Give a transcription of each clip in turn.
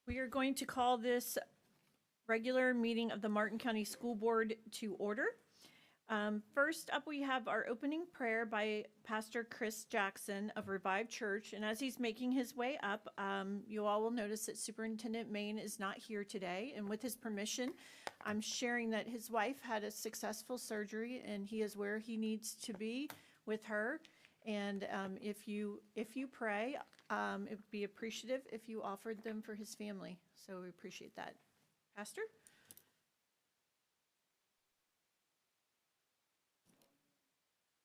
We are going to call this regular meeting of the Martin County School Board to order. First up, we have our opening prayer by Pastor Chris Jackson of Revived Church. And as he's making his way up, you all will notice that Superintendent Main is not here today. And with his permission, I'm sharing that his wife had a successful surgery and he is where he needs to be with her. And if you pray, it would be appreciative if you offered them for his family. So we appreciate that. Pastor?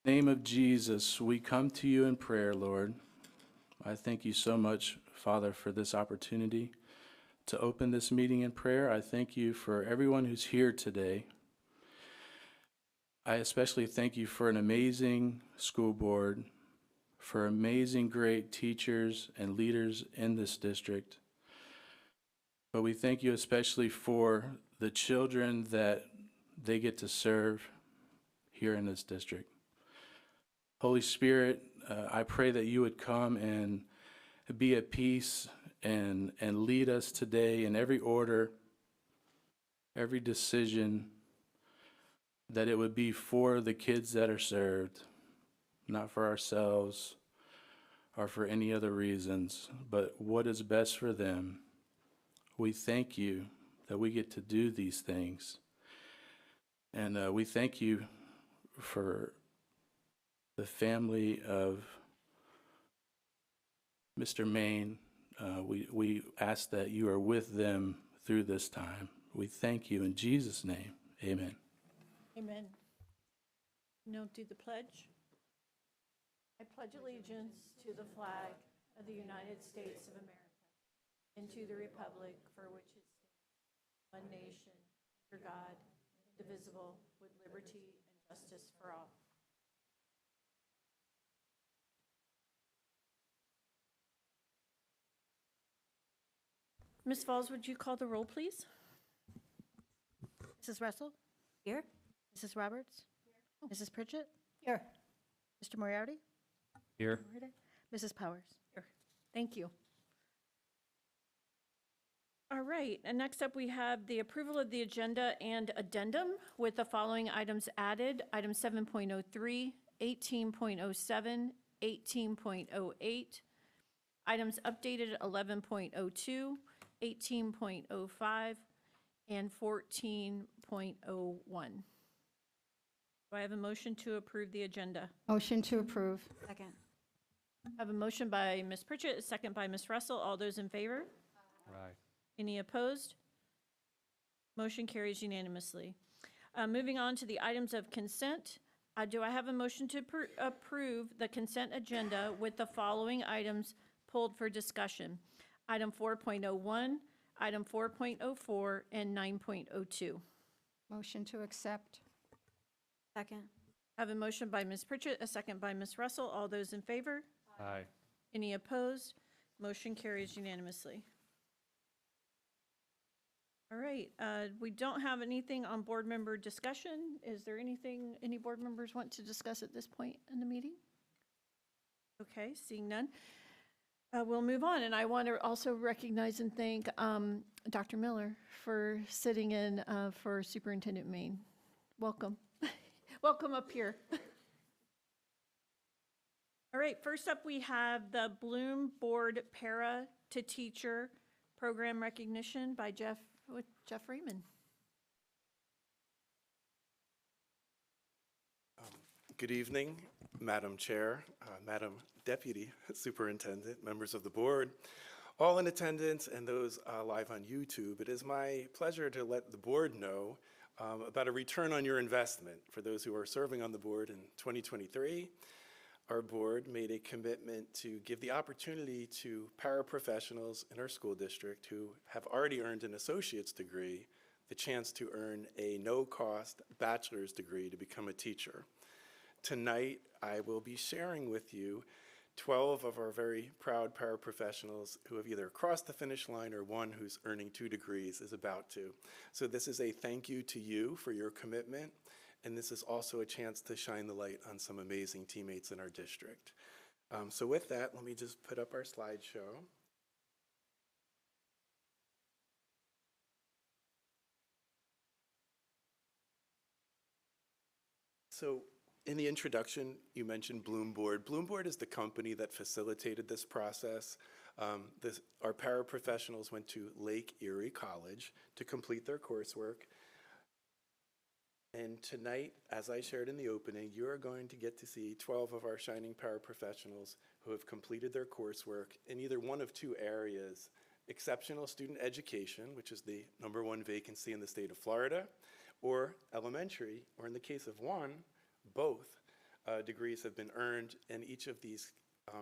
In the name of Jesus, we come to you in prayer, Lord. I thank you so much, Father, for this opportunity to open this meeting in prayer. I thank you for everyone who's here today. I especially thank you for an amazing school board, for amazing, great teachers and leaders in this district. But we thank you especially for the children that they get to serve here in this district. Holy Spirit, I pray that you would come and be at peace and lead us today in every order, every decision, that it would be for the kids that are served, not for ourselves or for any other reasons, but what is best for them. We thank you that we get to do these things. And we thank you for the family of Mr. Main. We ask that you are with them through this time. We thank you in Jesus' name. Amen. Amen. Now do the pledge. I pledge allegiance to the flag of the United States of America and to the republic for which it stands, one nation, under God, indivisible, with liberty and justice for all. Ms. Falls, would you call the roll, please? Mrs. Russell? Here. Mrs. Roberts? Here. Mrs. Pritchett? Here. Mr. Moriarty? Here. Mrs. Powers? Here. Thank you. All right, and next up we have the approval of the agenda and addendum with the following items added. Item 7.03, 18.07, 18.08. Items updated 11.02, 18.05, and 14.01. Do I have a motion to approve the agenda? Motion to approve. Second. I have a motion by Ms. Pritchett, a second by Ms. Russell. All those in favor? Aye. Any opposed? Motion carries unanimously. Moving on to the items of consent. Do I have a motion to approve the consent agenda with the following items pulled for discussion? Item 4.01, item 4.04, and 9.02. Motion to accept. Second. I have a motion by Ms. Pritchett, a second by Ms. Russell. All those in favor? Aye. Any opposed? Motion carries unanimously. All right, we don't have anything on board member discussion. Is there anything any board members want to discuss at this point in the meeting? Okay, seeing none. We'll move on, and I want to also recognize and thank Dr. Miller for sitting in for Superintendent Main. Welcome. Welcome up here. All right, first up we have the Bloom Board Para to Teacher Program Recognition by Jeff Freeman. Good evening, Madam Chair, Madam Deputy Superintendent, members of the board, all in attendance and those live on YouTube. It is my pleasure to let the board know about a return on your investment. For those who are serving on the board in 2023, our board made a commitment to give the opportunity to paraprofessionals in our school district who have already earned an associate's degree the chance to earn a no-cost bachelor's degree to become a teacher. Tonight, I will be sharing with you 12 of our very proud paraprofessionals who have either crossed the finish line or one who's earning 2 degrees is about to. So this is a thank you to you for your commitment, and this is also a chance to shine the light on some amazing teammates in our district. So with that, let me just put up our slideshow. So in the introduction, you mentioned Bloom Board. Bloom Board is the company that facilitated this process. Our paraprofessionals went to Lake Erie College to complete their coursework. And tonight, as I shared in the opening, you are going to get to see 12 of our shining paraprofessionals who have completed their coursework in either one of two areas: exceptional student education, which is the #1 vacancy in the state of Florida, or elementary, or in the case of one, both degrees have been earned, and each of these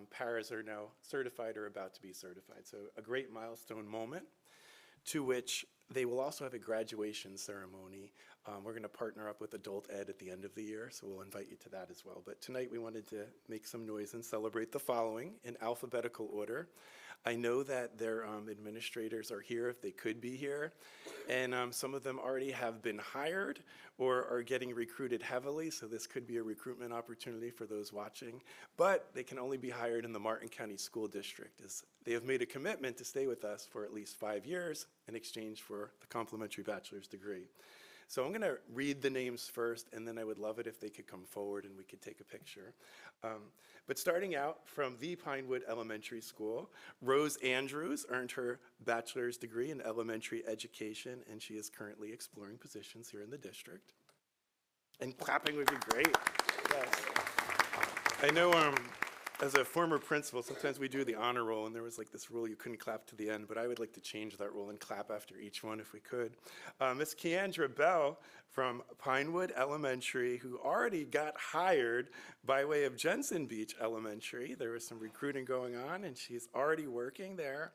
paras are now certified or about to be certified. So a great milestone moment, to which they will also have a graduation ceremony. We're going to partner up with Adult Ed at the end of the year, so we'll invite you to that as well. But tonight we wanted to make some noise and celebrate the following in alphabetical order. I know that their administrators are here if they could be here, and some of them already have been hired or are getting recruited heavily, so this could be a recruitment opportunity for those watching. But they can only be hired in the Martin County School District, as they have made a commitment to stay with us for at least 5 years in exchange for the complimentary bachelor's degree. So I'm going to read the names first, and then I would love it if they could come forward and we could take a picture. But starting out from the Pinewood Elementary School, Rose Andrews earned her bachelor's degree in elementary education, and she is currently exploring positions here in the district. And clapping would be great. Yes. I know as a former principal, sometimes we do the honor roll, and there was like this rule you couldn't clap to the end, but I would like to change that rule and clap after each one if we could. Miss Keandra Bell from Pinewood Elementary, who already got hired by way of Jensen Beach Elementary. There was some recruiting going on, and she's already working there,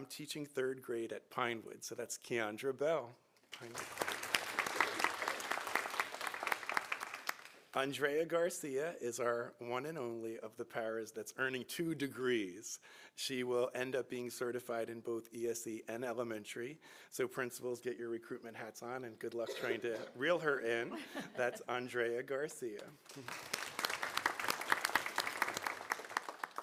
teaching 3rd grade at Pinewood. So that's Keandra Bell. Pinewood. Andrea Garcia is our one and only of the paras that's earning 2 degrees. She will end up being certified in both ESE and elementary. So principals, get your recruitment hats on, and good luck trying to reel her in. That's Andrea Garcia.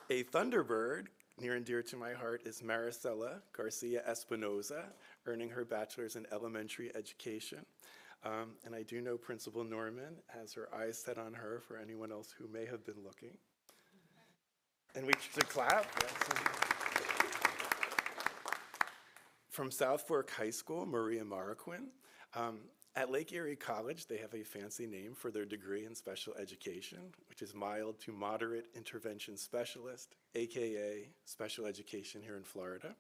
A Thunderbird, near and dear to my heart, is Maricela Garcia Espinoza, earning her bachelor's in elementary education. And I do know Principal Norman has her eyes set on her for anyone else who may have been looking. And we should clap. Yes. From South Fork High School, Maria Marroquin. At Lake Erie College, they have a fancy name for their degree in special education, which is mild to moderate intervention specialist, AKA special education here in Florida.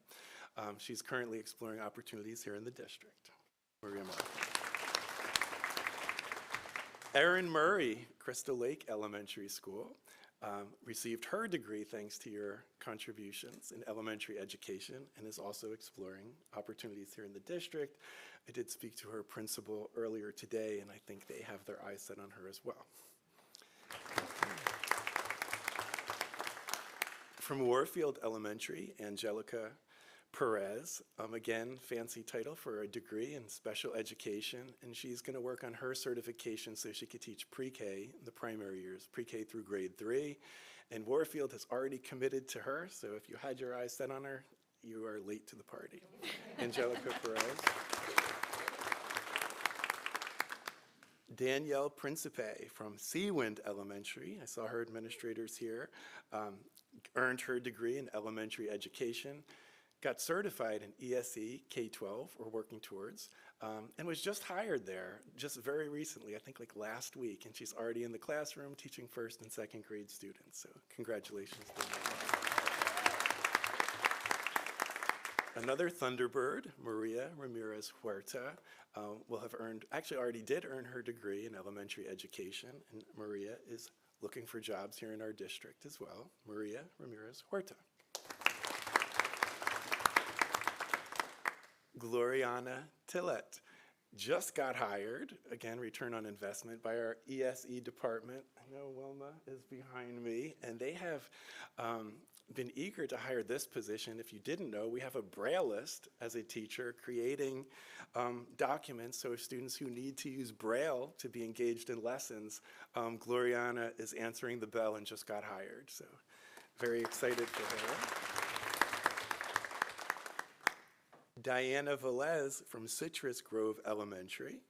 She's currently exploring opportunities here in the district. Maria Marroquin. Erin Murray, Crystal Lake Elementary School, received her degree thanks to your contributions in elementary education, and is also exploring opportunities here in the district. I did speak to her principal earlier today, and I think they have their eyes set on her as well. From Warfield Elementary, Angelica Perez, again, fancy title for a degree in special education, and she's going to work on her certification so she could teach pre-K in the primary years, pre-K through grade 3. And Warfield has already committed to her, so if you had your eyes set on her, you are late to the party. Angelica Perez. Danielle Principe from Seawind Elementary, I saw her administrators here, earned her degree in elementary education, got certified in ESE K-12, or working towards, and was just hired there just very recently, I think like last week, and she's already in the classroom teaching 1st and 2nd grade students, so congratulations. Another Thunderbird, Maria Ramirez Huerta, will have earned, actually already did earn her degree in elementary education, and Maria is looking for jobs here in our district as well. Maria Ramirez Huerta. Gloriana Tillett just got hired, again, return on investment, by our ESE department. I know Wilma is behind me, and they have been eager to hire this position. If you didn't know, we have a Braille list as a teacher creating documents, so students who need to use Braille to be engaged in lessons, Gloriana is answering the bell and just got hired, so very excited for her. Diana Velez from Citrus Grove Elementary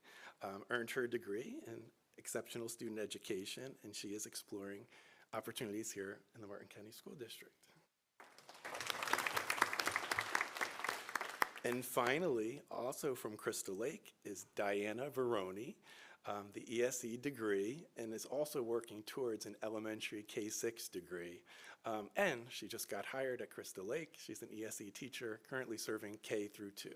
earned her degree in exceptional student education, and she is exploring opportunities here in the Martin County School District. And finally, also from Crystal Lake, is Diana Veroni, the ESE degree, and is also working towards an elementary K-6 degree. And she just got hired at Crystal Lake. She's an ESE teacher, currently serving K through 2.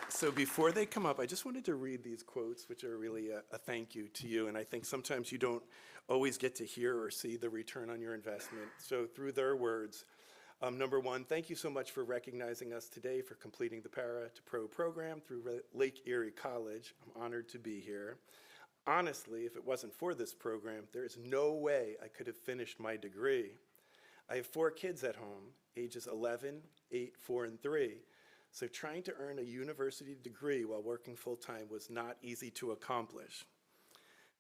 So before they come up, I just wanted to read these quotes, which are really a thank you to you. And I think sometimes you don't always get to hear or see the return on your investment. So through their words, number one, thank you so much for recognizing us today for completing the Para to Pro program through Lake Erie College. I'm honored to be here. Honestly, if it wasn't for this program, there is no way I could have finished my degree. I have 4 kids at home, ages 11, 8, 4, and 3. So trying to earn a university degree while working full-time was not easy to accomplish.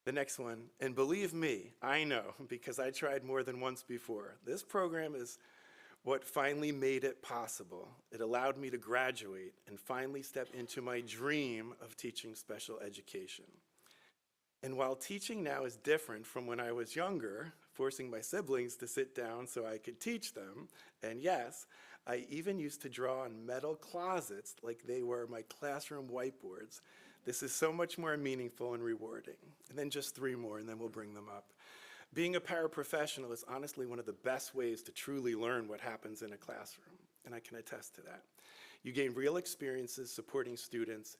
The next one, and believe me, I know, because I tried more than once before. This program is what finally made it possible. It allowed me to graduate and finally step into my dream of teaching special education. And while teaching now is different from when I was younger, forcing my siblings to sit down so I could teach them, and yes, I even used to draw on metal closets like they were my classroom whiteboards. This is so much more meaningful and rewarding. And then just 3 more, and then we'll bring them up. Being a paraprofessional is honestly one of the best ways to truly learn what happens in a classroom, and I can attest to that. You gain real experiences supporting students,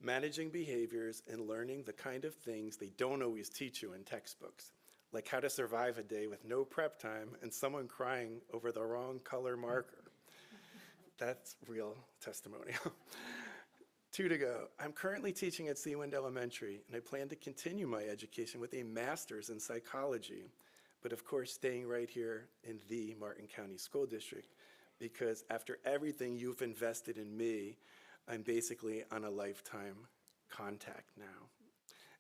managing behaviors, and learning the kind of things they don't always teach you in textbooks, like how to survive a day with no prep time and someone crying over the wrong color marker. That's real testimonial. 2 to go. I'm currently teaching at Seawind Elementary, and I plan to continue my education with a master's in psychology, but of course staying right here in the Martin County School District, because after everything you've invested in me, I'm basically on a lifetime contact now.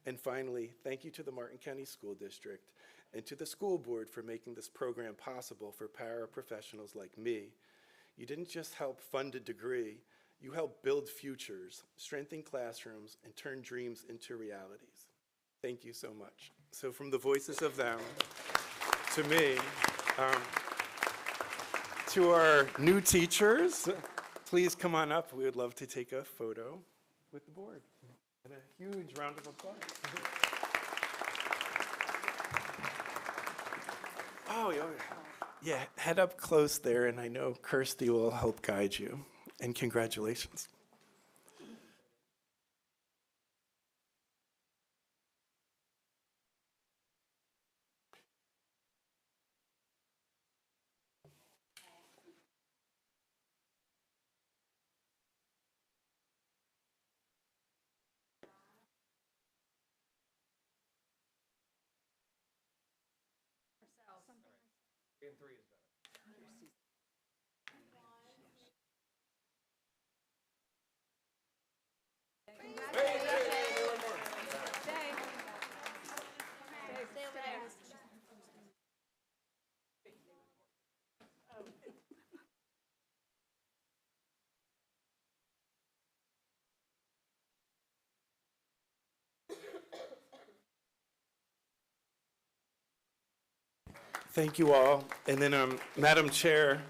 And finally, thank you to the Martin County School District and to the school board for making this program possible for paraprofessionals like me. You didn't just help fund a degree, you helped build futures, strengthen classrooms, and turn dreams into realities. Thank you so much. So from the voices of them to me, to our new teachers, please come on up. We would love to take a photo with the board. And a huge round of applause. Oh, yeah, head up close there, and I know Kirsty will help guide you. And congratulations. Thank you all. And then, Madam Chair,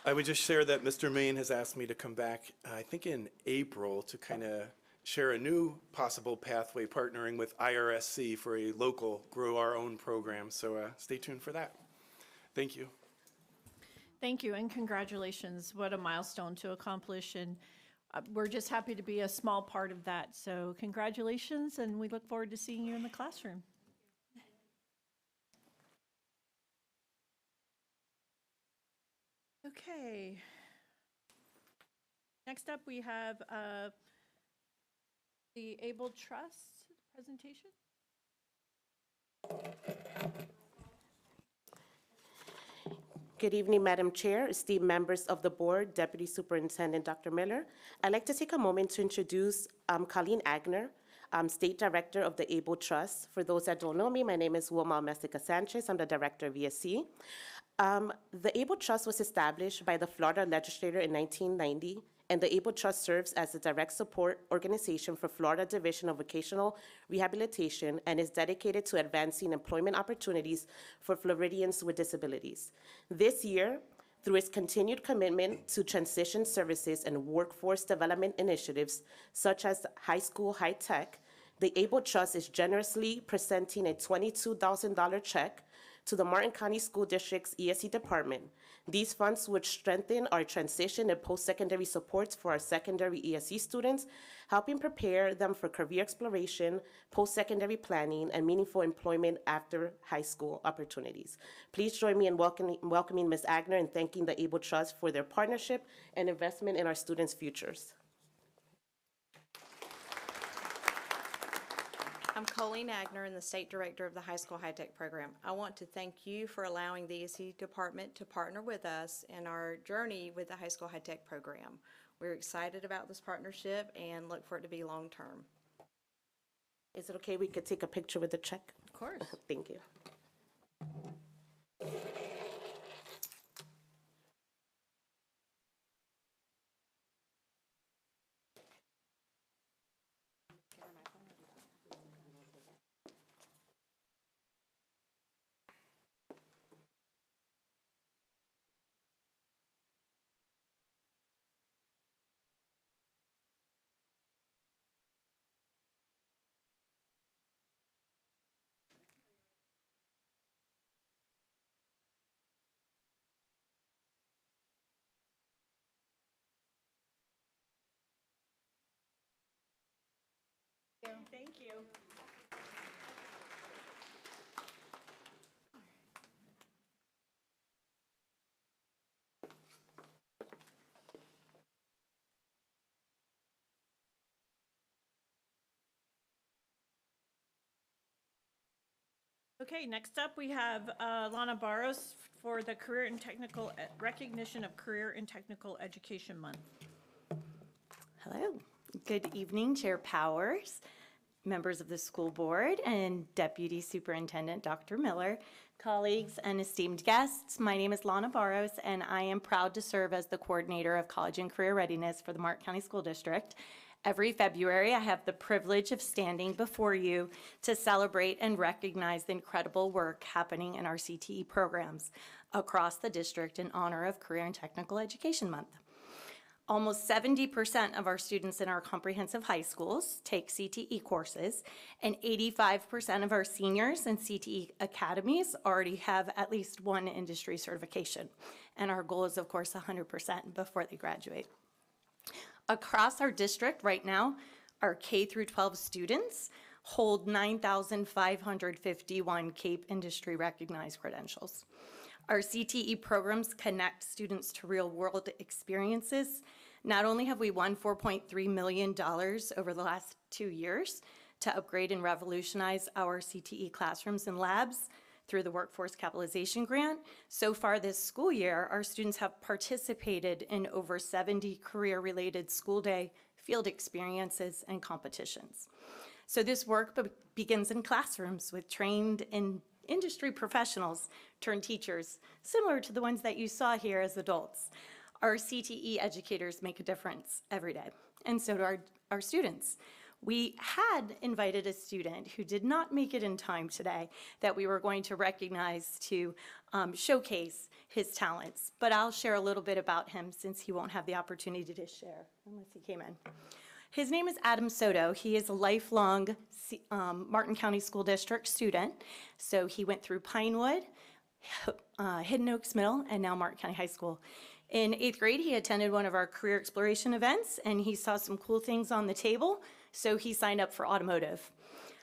I would just share that Mr. Main has asked me to come back, I think in April, to kind of share a new possible pathway partnering with IRSC for a local Grow Our Own program. So stay tuned for that. Thank you. Thank you, and congratulations. What a milestone to accomplish, and we're just happy to be a small part of that. So congratulations, and we look forward to seeing you in the classroom. Okay. Next up, we have the Able Trust presentation. Good evening, Madam Chair, esteemed members of the board, Deputy Superintendent Dr. Miller. I'd like to take a moment to introduce Colleen Agner, State Director of the Able Trust. For those that don't know me, my name is Wilma Messica Sanchez. I'm the Director of ESC. The Able Trust was established by the Florida legislature in 1990 and the Able Trust serves as the direct support organization for Florida Division of Vocational Rehabilitation and is dedicated to advancing employment opportunities for Floridians with disabilities. This year, through its continued commitment to transition services and workforce development initiatives, such as High School High Tech, the Able Trust is generously presenting a $22,000 check to the Martin County School District's ESE department. These funds would strengthen our transition and post-secondary supports for our secondary ESE students, helping prepare them for career exploration, post-secondary planning, and meaningful employment after high school opportunities. Please join me in welcoming Ms. Agner and thanking the Able Trust for their partnership and investment in our students' futures. I'm Colleen Agner, and the State Director of the High School High Tech Program. I want to thank you for allowing the ESE department to partner with us in our journey with the High School High Tech Program. We're excited about this partnership and look for it to be long-term. Is it okay we could take a picture with the check? Of course. Thank you. Thank you. Okay, next up we have Lana Barros for the Career and Technical Recognition of Career and Technical Education Month. Hello. Good evening, Chair Powers, members of the school board, and Deputy Superintendent Dr. Miller, colleagues, and esteemed guests. My name is Lana Barros, and I am proud to serve as the coordinator of college and career readiness for the Martin County School District. Every February, I have the privilege of standing before you to celebrate and recognize the incredible work happening in our CTE programs across the district in honor of Career and Technical Education Month. Almost 70% of our students in our comprehensive high schools take CTE courses, and 85% of our seniors in CTE academies already have at least one industry certification. And our goal is, of course, 100% before they graduate. Across our district right now, our K through 12 students hold 9,551 CAPE industry recognized credentials. Our CTE programs connect students to real-world experiences. Not only have we won $4.3 million over the last 2 years to upgrade and revolutionize our CTE classrooms and labs through the Workforce Capitalization Grant, so far this school year, our students have participated in over 70 career-related school day field experiences and competitions. So this work begins in classrooms with trained industry professionals turned teachers, similar to the ones that you saw here as adults. Our CTE educators make a difference every day, and so do our students. We had invited a student who did not make it in time today that we were going to recognize to showcase his talents, but I'll share a little bit about him since he won't have the opportunity to share unless he came in. His name is Adam Soto. He is a lifelong Martin County School District student. So he went through Pinewood, Hidden Oaks Middle, and now Martin County High School. In 8th grade, he attended one of our career exploration events, and he saw some cool things on the table, so he signed up for automotive.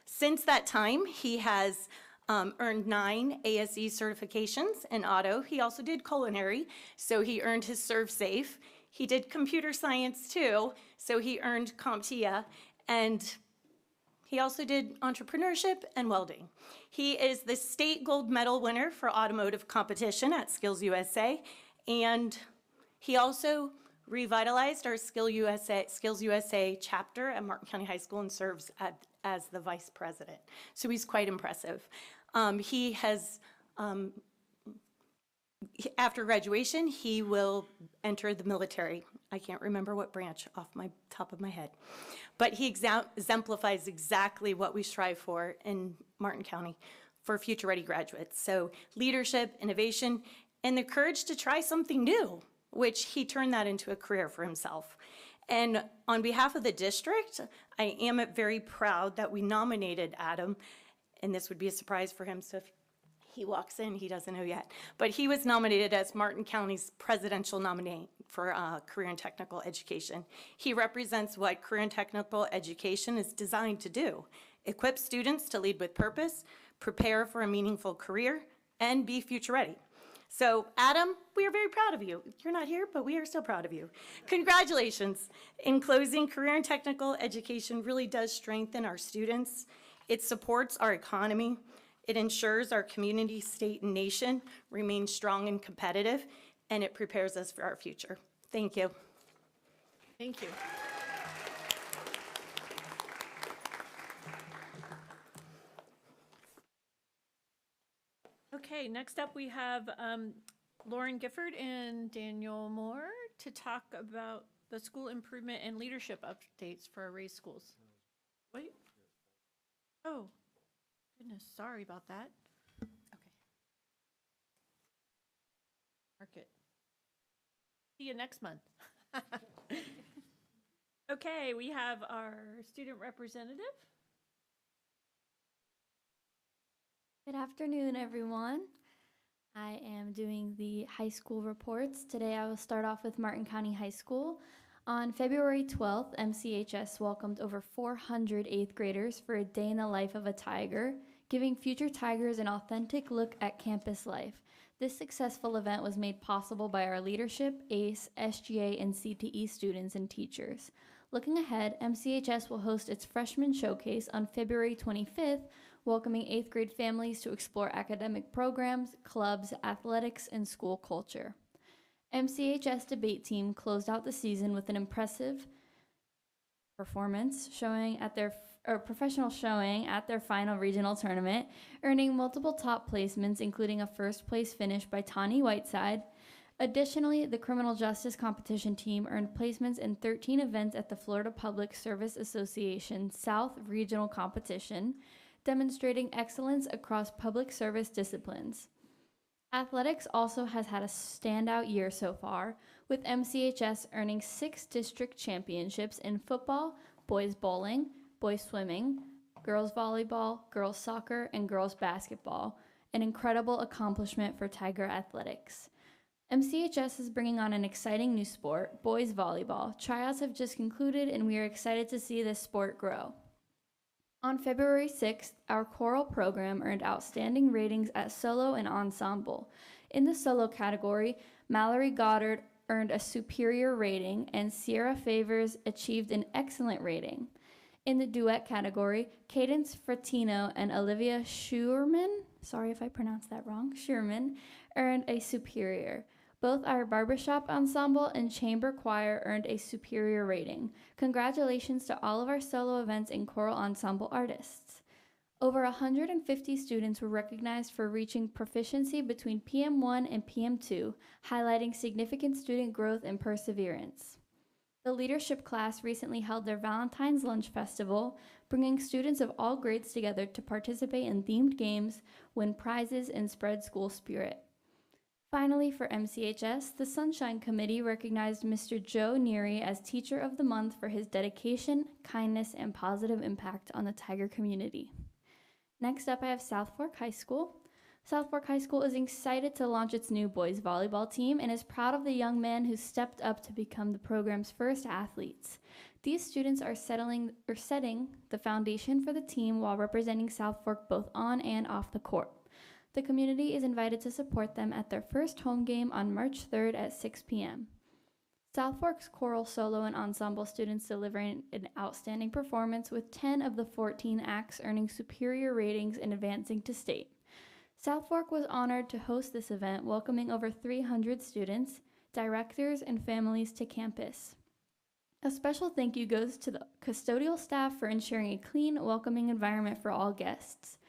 Since that time, he has earned 9 ASE certifications in auto. He also did culinary, so he earned his ServSafe. He did computer science too, so he earned CompTIA, and he also did entrepreneurship and welding. He is the state gold medal winner for automotive competition at Skills USA, and he also revitalized our Skills USA chapter at Martin County High School and serves as the vice president. So he's quite impressive. He has, after graduation, he will enter the military I can't remember what branch off my top of my head. But he exemplifies exactly what we strive for in Martin County for future-ready graduates. So leadership, innovation, and the courage to try something new, which he turned that into a career for himself. And on behalf of the district, I am very proud that we nominated Adam, and this would be a surprise for him, so if he walks in, he doesn't know yet. But he was nominated as Martin County's presidential nominee for career and technical education. He represents what career and technical education is designed to do: equip students to lead with purpose, prepare for a meaningful career, and be future ready. So Adam, we are very proud of you. You're not here, but we are still proud of you. Congratulations. In closing, career and technical education really does strengthen our students. It supports our economy. It ensures our community, state, and nation remain strong and competitive, and it prepares us for our future. Thank you. Thank you. Okay, next up we have Lauren Gifford and Daniel Moore to talk about the school improvement and leadership updates for our raised schools. Wait. Oh, goodness, sorry about that. Okay. Mark it. See you next month. Okay, we have our student representative. Good afternoon, everyone. I am doing the high school reports. Today I will start off with Martin County High School. On February 12th, MCHS welcomed over 400 eighth graders for a day in the life of a tiger, giving future tigers an authentic look at campus life. This successful event was made possible by our leadership, ACE, SGA, and CTE students and teachers. Looking ahead, MCHS will host its freshman showcase on February 25th, welcoming 8th grade families to explore academic programs, clubs, athletics, and school culture. MCHS debate team closed out the season with an impressive performance professional showing at their final regional tournament, earning multiple top placements, including a first place finish by Tani Whiteside. Additionally, the criminal justice competition team earned placements in 13 events at the Florida Public Service Association South Regional Competition, demonstrating excellence across public service disciplines. Athletics also has had a standout year so far, with MCHS earning 6 district championships in football, boys bowling, boys swimming, girls volleyball, girls soccer, and girls basketball, an incredible accomplishment for Tiger Athletics. MCHS is bringing on an exciting new sport, boys volleyball. Tryouts have just concluded, and we are excited to see this sport grow. On February 6th, our choral program earned outstanding ratings at solo and ensemble. In the solo category, Mallory Goddard earned a superior rating, and Sierra Favors achieved an excellent rating. In the duet category, Cadence Fratino and Olivia Schurman, sorry if I pronounced that wrong, Schurman, earned a superior. Both our barbershop ensemble and chamber choir earned a superior rating. Congratulations to all of our solo events and choral ensemble artists. Over 150 students were recognized for reaching proficiency between PM1 and PM2, highlighting significant student growth and perseverance. The leadership class recently held their Valentine's Lunch Festival, bringing students of all grades together to participate in themed games, win prizes, and spread school spirit. Finally, for MCHS, the Sunshine Committee recognized Mr. Joe Neary as Teacher of the Month for his dedication, kindness, and positive impact on the Tiger community. Next up, I have South Fork High School. South Fork High School is excited to launch its new boys volleyball team and is proud of the young men who stepped up to become the program's first athletes. These students are setting the foundation for the team while representing South Fork both on and off the court. The community is invited to support them at their first home game on March 3rd at 6 p.m. South Fork's choral, solo, and ensemble students delivering an outstanding performance, with 10 of the 14 acts earning superior ratings and advancing to state. South Fork was honored to host this event, welcoming over 300 students, directors, and families to campus. A special thank you goes to the custodial staff for ensuring a clean, welcoming environment for all guests.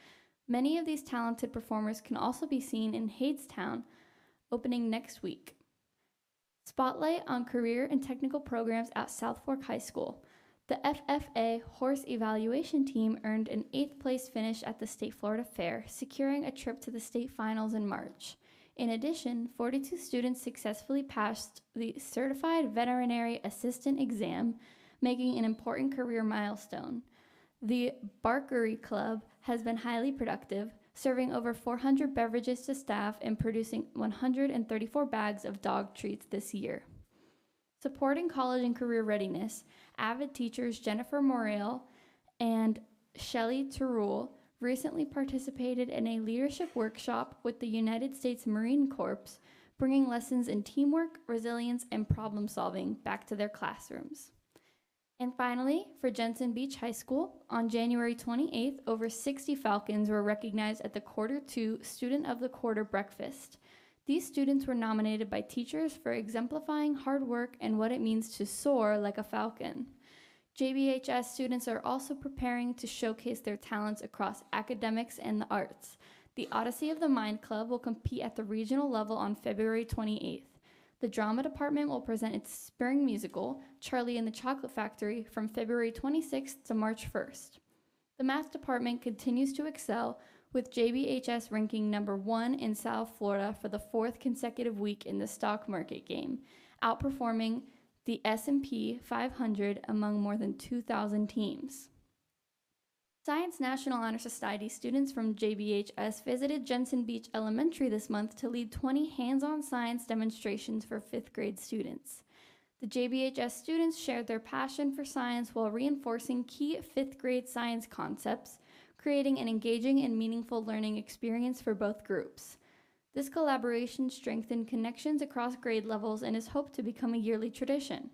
Many of these talented performers can also be seen in Hadestown, opening next week. Spotlight on career and technical programs at South Fork High School. The FFA Horse Evaluation Team earned an 8th place finish at the State Florida Fair, securing a trip to the state finals in March. In addition, 42 students successfully passed the Certified Veterinary Assistant exam, making an important career milestone. The Barkery Club has been highly productive, serving over 400 beverages to staff and producing 134 bags of dog treats this year. Supporting college and career readiness, avid teachers Jennifer Morrell and Shelley Terrell recently participated in a leadership workshop with the United States Marine Corps, bringing lessons in teamwork, resilience, and problem solving back to their classrooms. And finally, for Jensen Beach High School, on January 28th, over 60 Falcons were recognized at the Quarter 2 Student of the Quarter Breakfast. These students were nominated by teachers for exemplifying hard work and what it means to soar like a falcon. JBHS students are also preparing to showcase their talents across academics and the arts. The Odyssey of the Mind Club will compete at the regional level on February 28th. The drama department will present its spring musical, Charlie and the Chocolate Factory, from February 26th to March 1st. The math department continues to excel, with JBHS ranking number 1 in South Florida for the 4th consecutive week in the stock market game, outperforming the S&P 500 among more than 2,000 teams. Science National Honor Society students from JBHS visited Jensen Beach Elementary this month to lead 20 hands-on science demonstrations for 5th grade students. The JBHS students shared their passion for science while reinforcing key 5th grade science concepts, creating an engaging and meaningful learning experience for both groups. This collaboration strengthened connections across grade levels and is hoped to become a yearly tradition.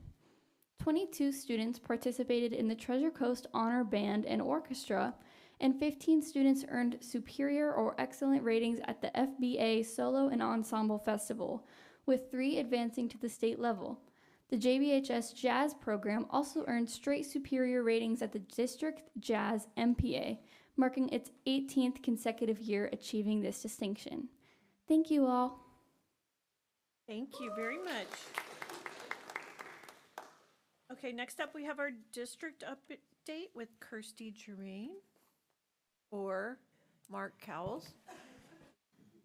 22 students participated in the Treasure Coast Honor Band and Orchestra, and 15 students earned superior or excellent ratings at the FBA Solo and Ensemble Festival, with 3 advancing to the state level. The JBHS Jazz program also earned straight superior ratings at the District Jazz MPA, marking its 18th consecutive year achieving this distinction. Thank you all. Thank you very much. Okay, next up we have our district update with Kirsty Germain or Mark Cowles.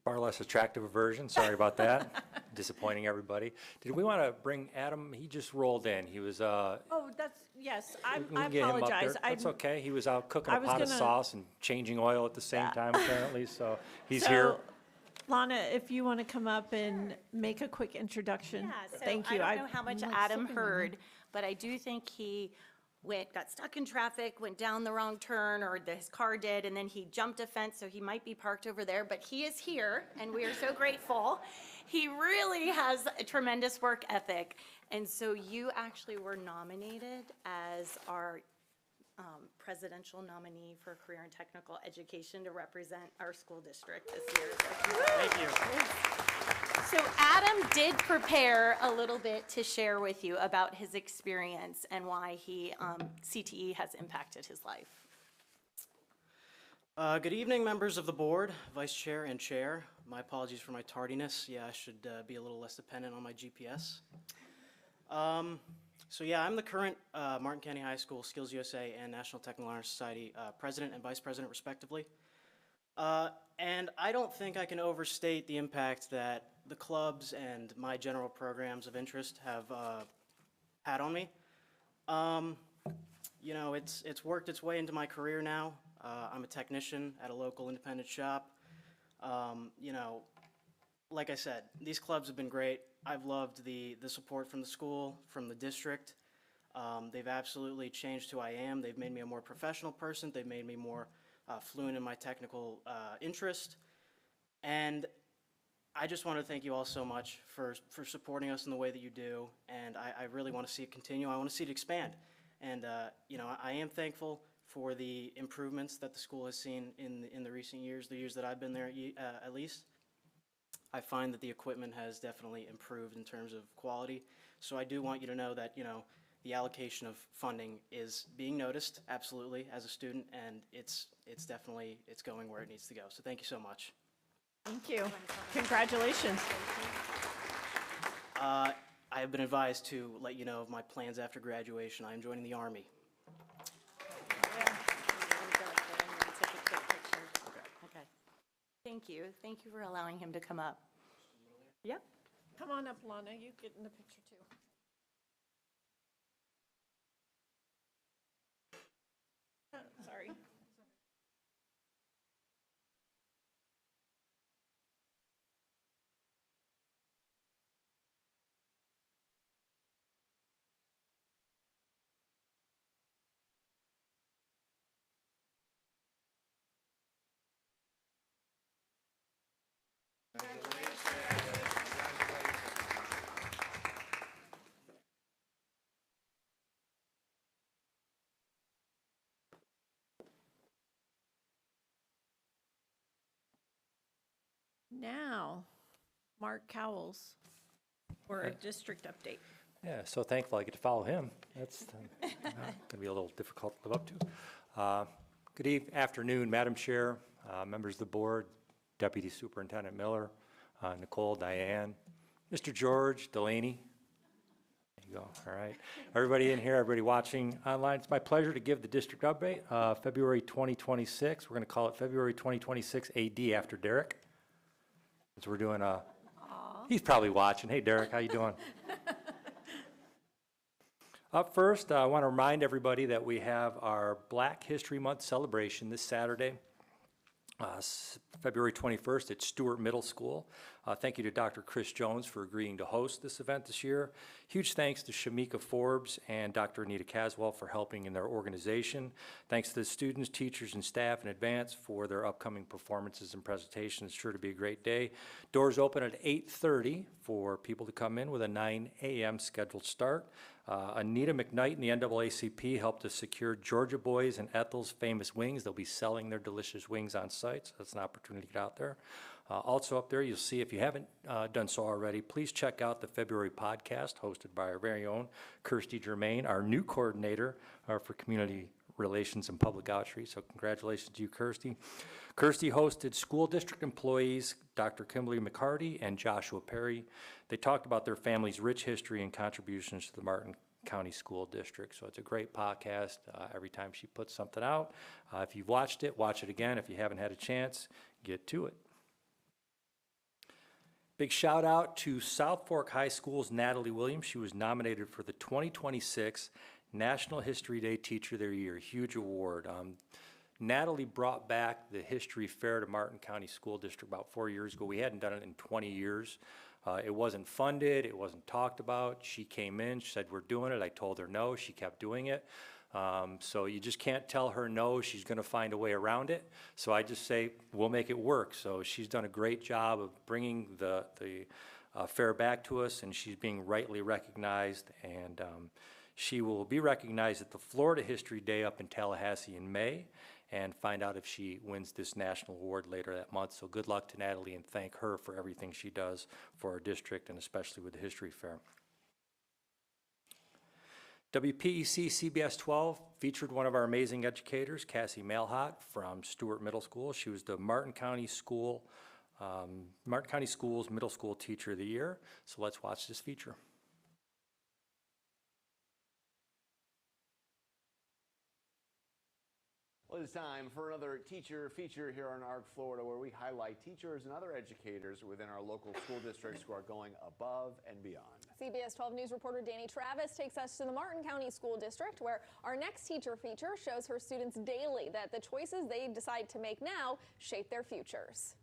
Far less attractive a version, sorry about that. Disappointing everybody. Did we want to bring Adam? He just rolled in. He was, Oh, yes, I we can get him up there. apologize. That's okay. He was out cooking I a was pot of gonna- sauce and changing oil at the same time apparently, so he's So, here. Lana, if you want to come up and make a quick introduction. Yeah, so Thank you. I don't know how much I'm, like, Adam sipping on heard, but I do think he got stuck in traffic, went down the wrong turn, or his car did, and then he jumped a fence, so he might be parked over there, but he is here, and we are so grateful. He really has a tremendous work ethic, and so you actually were nominated as our presidential nominee for career and technical education to represent our school district this year. Thank you. So Adam did prepare a little bit to share with you about his experience and why CTE has impacted his life. Good evening, members of the board, vice chair and chair. My apologies for my tardiness. Yeah, I should be a little less dependent on my GPS. So yeah, I'm the current Martin County High School Skills USA and National Technical Honor Society president and vice president, respectively. And I don't think I can overstate the impact that the clubs and my general programs of interest have had on me. You know, it's worked its way into my career now. I'm a technician at a local independent shop. You know, like I said, these clubs have been great. I've loved the support from the school, from the district. They've absolutely changed who I am. They've made me a more professional person. They've made me more fluent in my technical interest. And I just want to thank you all so much for supporting us in the way that you do. And I really want to see it continue. I want to see it expand. And, you know, I am thankful for the improvements that the school has seen in the recent years, the years that I've been there at least. I find that the equipment has definitely improved in terms of quality. So I do want you to know that, you know, the allocation of funding is being noticed, absolutely, as a student, and it's definitely, it's going where it needs to go. So thank you so much. Thank you. Congratulations. I have been advised to let you know of my plans after graduation. I am joining the Army. Okay. Thank you. Thank you for allowing him to come up. Yep. Come on up, Lana, you get in the picture too. Sorry. Now, Mark Cowles for a district update. Yeah, so thankful I get to follow him. That's going to be a little difficult to live up to. Good afternoon, Madam Chair, members of the board, Deputy Superintendent Miller, Nicole, Diane, Mr. George, Delaney. There you go, all right. Everybody in here, everybody watching online, it's my pleasure to give the district update, February 2026. We're going to call it February 2026 AD after Derek. So we're doing he's probably watching. Hey, Derek, how you doing? Up first, I want to remind everybody that we have our Black History Month celebration this Saturday, February 21st at Stewart Middle School. Thank you to Dr. Chris Jones for agreeing to host this event this year. Huge thanks to Shamika Forbes and Dr. Anita Caswell for helping in their organization. Thanks to the students, teachers, and staff in advance for their upcoming performances and presentations. It's sure to be a great day. Doors open at 8:30 for people to come in with a 9 a.m. scheduled start. Anita McKnight and the NAACP helped us secure Georgia Boys and Ethel's famous wings. They'll be selling their delicious wings on site, so that's an opportunity to get out there. Also up there, you'll see, if you haven't done so already, please check out the February podcast hosted by our very own Kirsty Germain, our new coordinator for community relations and public outreach. So congratulations to you, Kirsty. Kirsty hosted school district employees, Dr. Kimberly McCarty and Joshua Perry. They talked about their family's rich history and contributions to the Martin County School District. So it's a great podcast every time she puts something out. If you've watched it, watch it again. If you haven't had a chance, get to it. Big shout out to South Fork High School's Natalie Williams. She was nominated for the 2026 National History Day Teacher of the Year. Huge award. Natalie brought back the history fair to Martin County School District about 4 years ago. We hadn't done it in 20 years. It wasn't funded. It wasn't talked about. She came in. She said, we're doing it. I told her no. She kept doing it. So you just can't tell her no. She's going to find a way around it. So I just say, we'll make it work. So she's done a great job of bringing the fair back to us, and she's being rightly recognized. And she will be recognized at the Florida History Day up in Tallahassee in May, and find out if she wins this national award later that month. So good luck to Natalie, and thank her for everything she does for our district, and especially with the History Fair. WPEC CBS 12 featured one of our amazing educators, Cassie Malhot from Stewart Middle School. She was the Martin County Schools Middle School Teacher of the Year. So let's watch this feature. Well, it's time for another teacher feature here on ARC Florida, where we highlight teachers and other educators within our local school districts who are going above and beyond. CBS 12 News reporter Danny Travis takes us to the Martin County School District, where our next teacher feature shows her students daily that the choices they decide to make now shape their futures.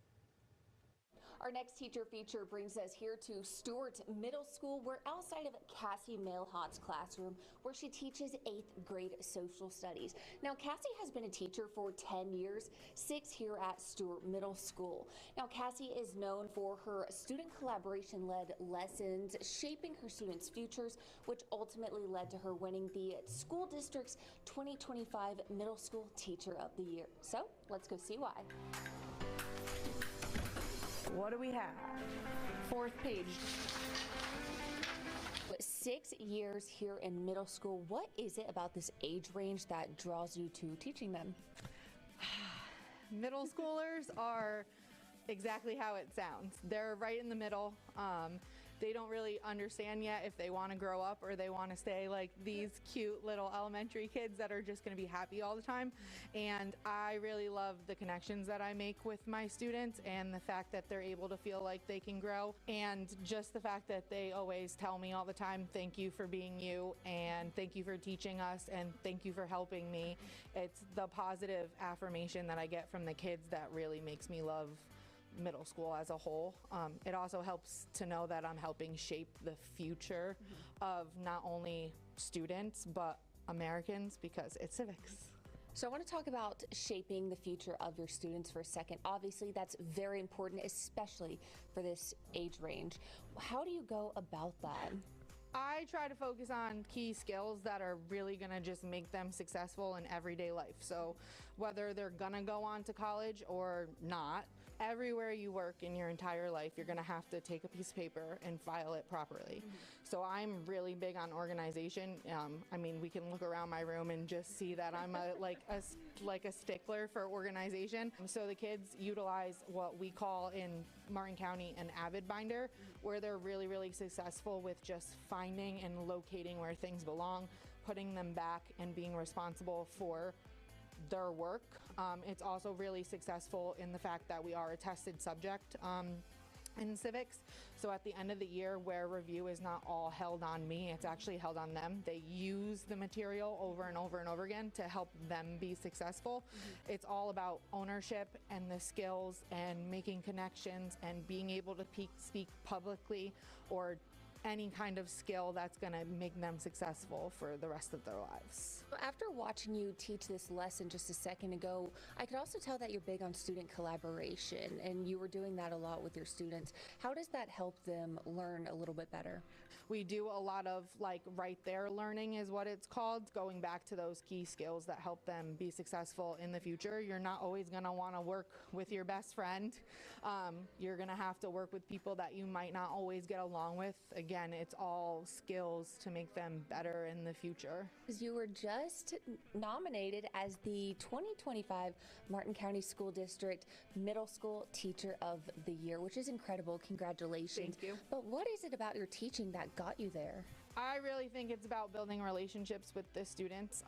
Our next teacher feature brings us here to Stewart Middle School. We're outside of Cassie Malhot's classroom, where she teaches 8th grade social studies. Now, Cassie has been a teacher for 10 years, 6 here at Stewart Middle School. Now, Cassie is known for her student collaboration-led lessons, shaping her students' futures, which ultimately led to her winning the school district's 2025 Middle School Teacher of the Year. So, let's go see why. What do we have? 4th page. 6 years here in middle school. What is it about this age range that draws you to teaching them? Middle schoolers are exactly how it sounds. They're right in the middle. they don't really understand yet if they want to grow up or they want to stay like these cute little elementary kids that are just going to be happy all the time. And I really love the connections that I make with my students and the fact that they're able to feel like they can grow, and just the fact that they always tell me all the time, thank you for being you, and thank you for teaching us, and thank you for helping me. It's the positive affirmation that I get from the kids that really makes me love middle school as a whole. It also helps to know that I'm helping shape the future of not only students but Americans, because it's civics. So I want to talk about shaping the future of your students for a second. Obviously, that's very important, especially for this age range. How do you go about that? I try to focus on key skills that are really going to just make them successful in everyday life. So whether they're going to go on to college or not, everywhere you work in your entire life, you're going to have to take a piece of paper and file it properly. So I'm really big on organization. I mean, we can look around my room and just see that I'm like a stickler for organization. So the kids utilize what we call in Martin County an avid binder, where they're really, really successful with just finding and locating where things belong, putting them back, and being responsible for their work. It's also really successful in the fact that we are a tested subject in civics. So at the end of the year, where review is not all held on me, it's actually held on them. They use the material over and over and over again to help them be successful. It's all about ownership and the skills and making connections and being able to speak publicly, or any kind of skill that's going to make them successful for the rest of their lives. After watching you teach this lesson just a second ago, I could also tell that you're big on student collaboration, and you were doing that a lot with your students. How does that help them learn a little bit better? We do a lot of like right there learning is what it's called, going back to those key skills that help them be successful in the future. You're not always going to want to work with your best friend. You're going to have to work with people that you might not always get along with. Again, it's all skills to make them better in the future. You were just nominated as the 2025 Martin County School District Middle School Teacher of the Year, which is incredible. Congratulations. Thank you. But what is it about your teaching that got you there? I really think it's about building relationships with the students.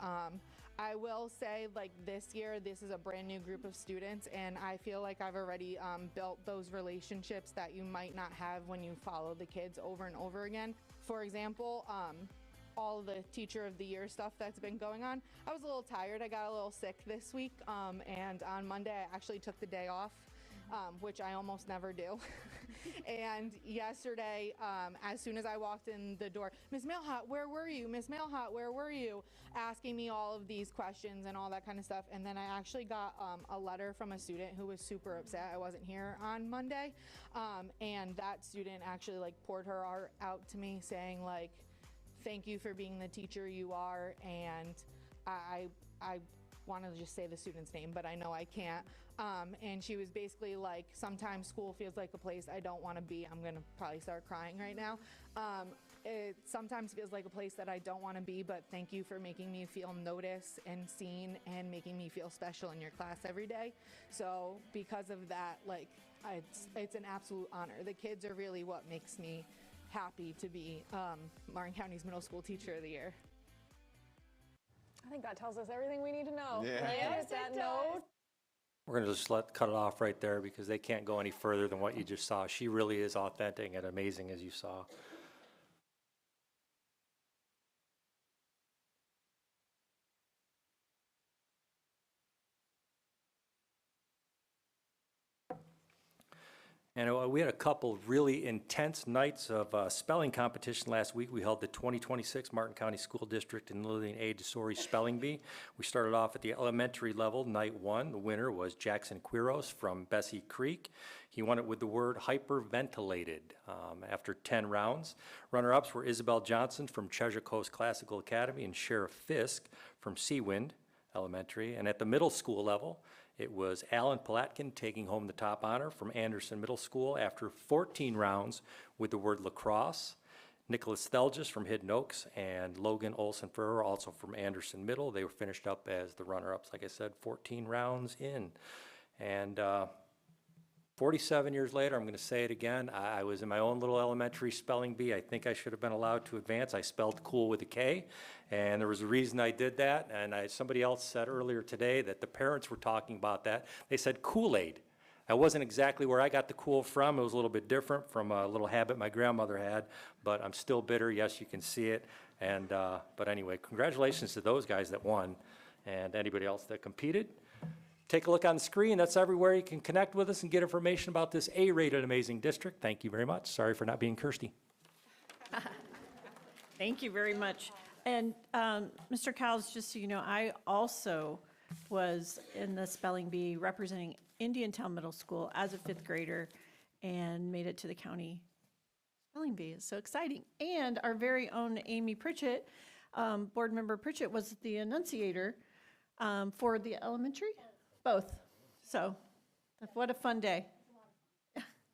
I will say, like, this year, this is a brand new group of students, and I feel like I've already built those relationships that you might not have when you follow the kids over and over again. For example, all the Teacher of the Year stuff that's been going on, I was a little tired. I got a little sick this week, and on Monday, I actually took the day off. Which I almost never do. And yesterday, as soon as I walked in the door, Miss Mailhot, where were you? Miss Mailhot, where were you? Asking me all of these questions and all that kind of stuff. And then I actually got a letter from a student who was super upset I wasn't here on Monday. And that student actually like poured her heart out to me, saying like, thank you for being the teacher you are. And I want to just say the student's name, but I know I can't. And she was basically like, sometimes school feels like a place I don't want to be. I'm going to probably start crying right now. It sometimes feels like a place that I don't want to be, but thank you for making me feel noticed and seen and making me feel special in your class every day. So because of that, like, it's an absolute honor. The kids are really what makes me happy to be Martin County's Middle School Teacher of the Year. I think that tells us everything we need to know. Yeah. Yes, that note. We're going to just cut it off right there because they can't go any further than what you just saw. She really is authentic and amazing, as you saw. And we had a couple of really intense nights of spelling competition last week. We held the 2026 Martin County School District and Lillian A. DeSori Spelling Bee. We started off at the elementary level, night one. The winner was Jackson Quiros from Bessie Creek. He won it with the word hyperventilated after 10 rounds. Runner-ups were Isabel Johnson from Treasure Coast Classical Academy and Sheriff Fisk from Seawind Elementary. And at the middle school level, it was Alan Palatkin taking home the top honor from Anderson Middle School after 14 rounds with the word lacrosse. Nicholas Thelgis from Hidden Oaks and Logan Olsen-Ferrer, also from Anderson Middle. They were finished up as the runner-ups, like I said, 14 rounds in. And 47 years later, I'm going to say it again. I was in my own little elementary spelling bee. I think I should have been allowed to advance. I spelled cool with a K, and there was a reason I did that. And somebody else said earlier today that the parents were talking about that. They said Kool-Aid. That wasn't exactly where I got the cool from. It was a little bit different from a little habit my grandmother had, but I'm still bitter. Yes, you can see it. And but anyway, congratulations to those guys that won and anybody else that competed. Take a look on the screen. That's everywhere you can connect with us and get information about this A-rated amazing district. Thank you very much. Sorry for not being Kirsty. Thank you very much. And Mr. Cowles, just so you know, I also was in the spelling bee representing Indiantown Middle School as a 5th grader and made it to the county spelling bee. It's so exciting. And our very own Amy Pritchett, board member Pritchett, was the enunciator for the elementary, both. So what a fun day.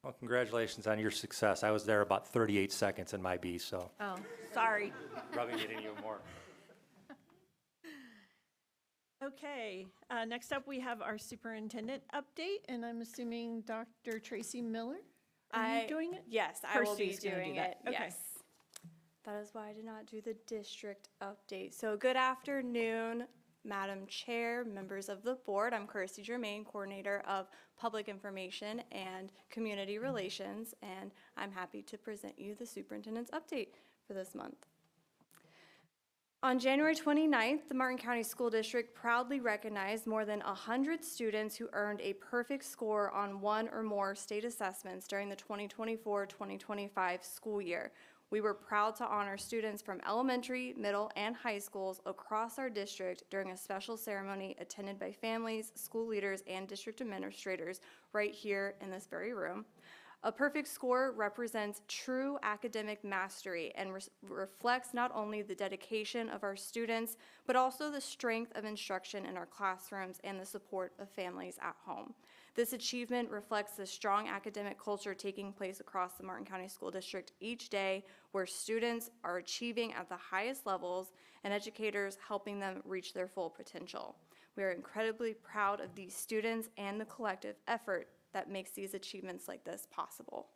Well, congratulations on your success. I was there about 38 seconds in my bee, so Oh, sorry. rubbing it in even more. Okay, next up we have our superintendent update, and I'm assuming Dr. Tracy Miller. Are you doing it? Yes, I will be Kirsty's gonna do doing that. it. Okay. Yes. That is why I did not do the district update. So good afternoon, Madam Chair, members of the board. I'm Kirsty Germain, Coordinator of Public Information and Community Relations, and I'm happy to present you the superintendent's update for this month. On January 29th, the Martin County School District proudly recognized more than 100 students who earned a perfect score on one or more state assessments during the 2024-2025 school year. We were proud to honor students from elementary, middle, and high schools across our district during a special ceremony attended by families, school leaders, and district administrators right here in this very room. A perfect score represents true academic mastery and reflects not only the dedication of our students, but also the strength of instruction in our classrooms and the support of families at home. This achievement reflects the strong academic culture taking place across the Martin County School District each day, where students are achieving at the highest levels and educators helping them reach their full potential. We are incredibly proud of these students and the collective effort that makes these achievements like this possible.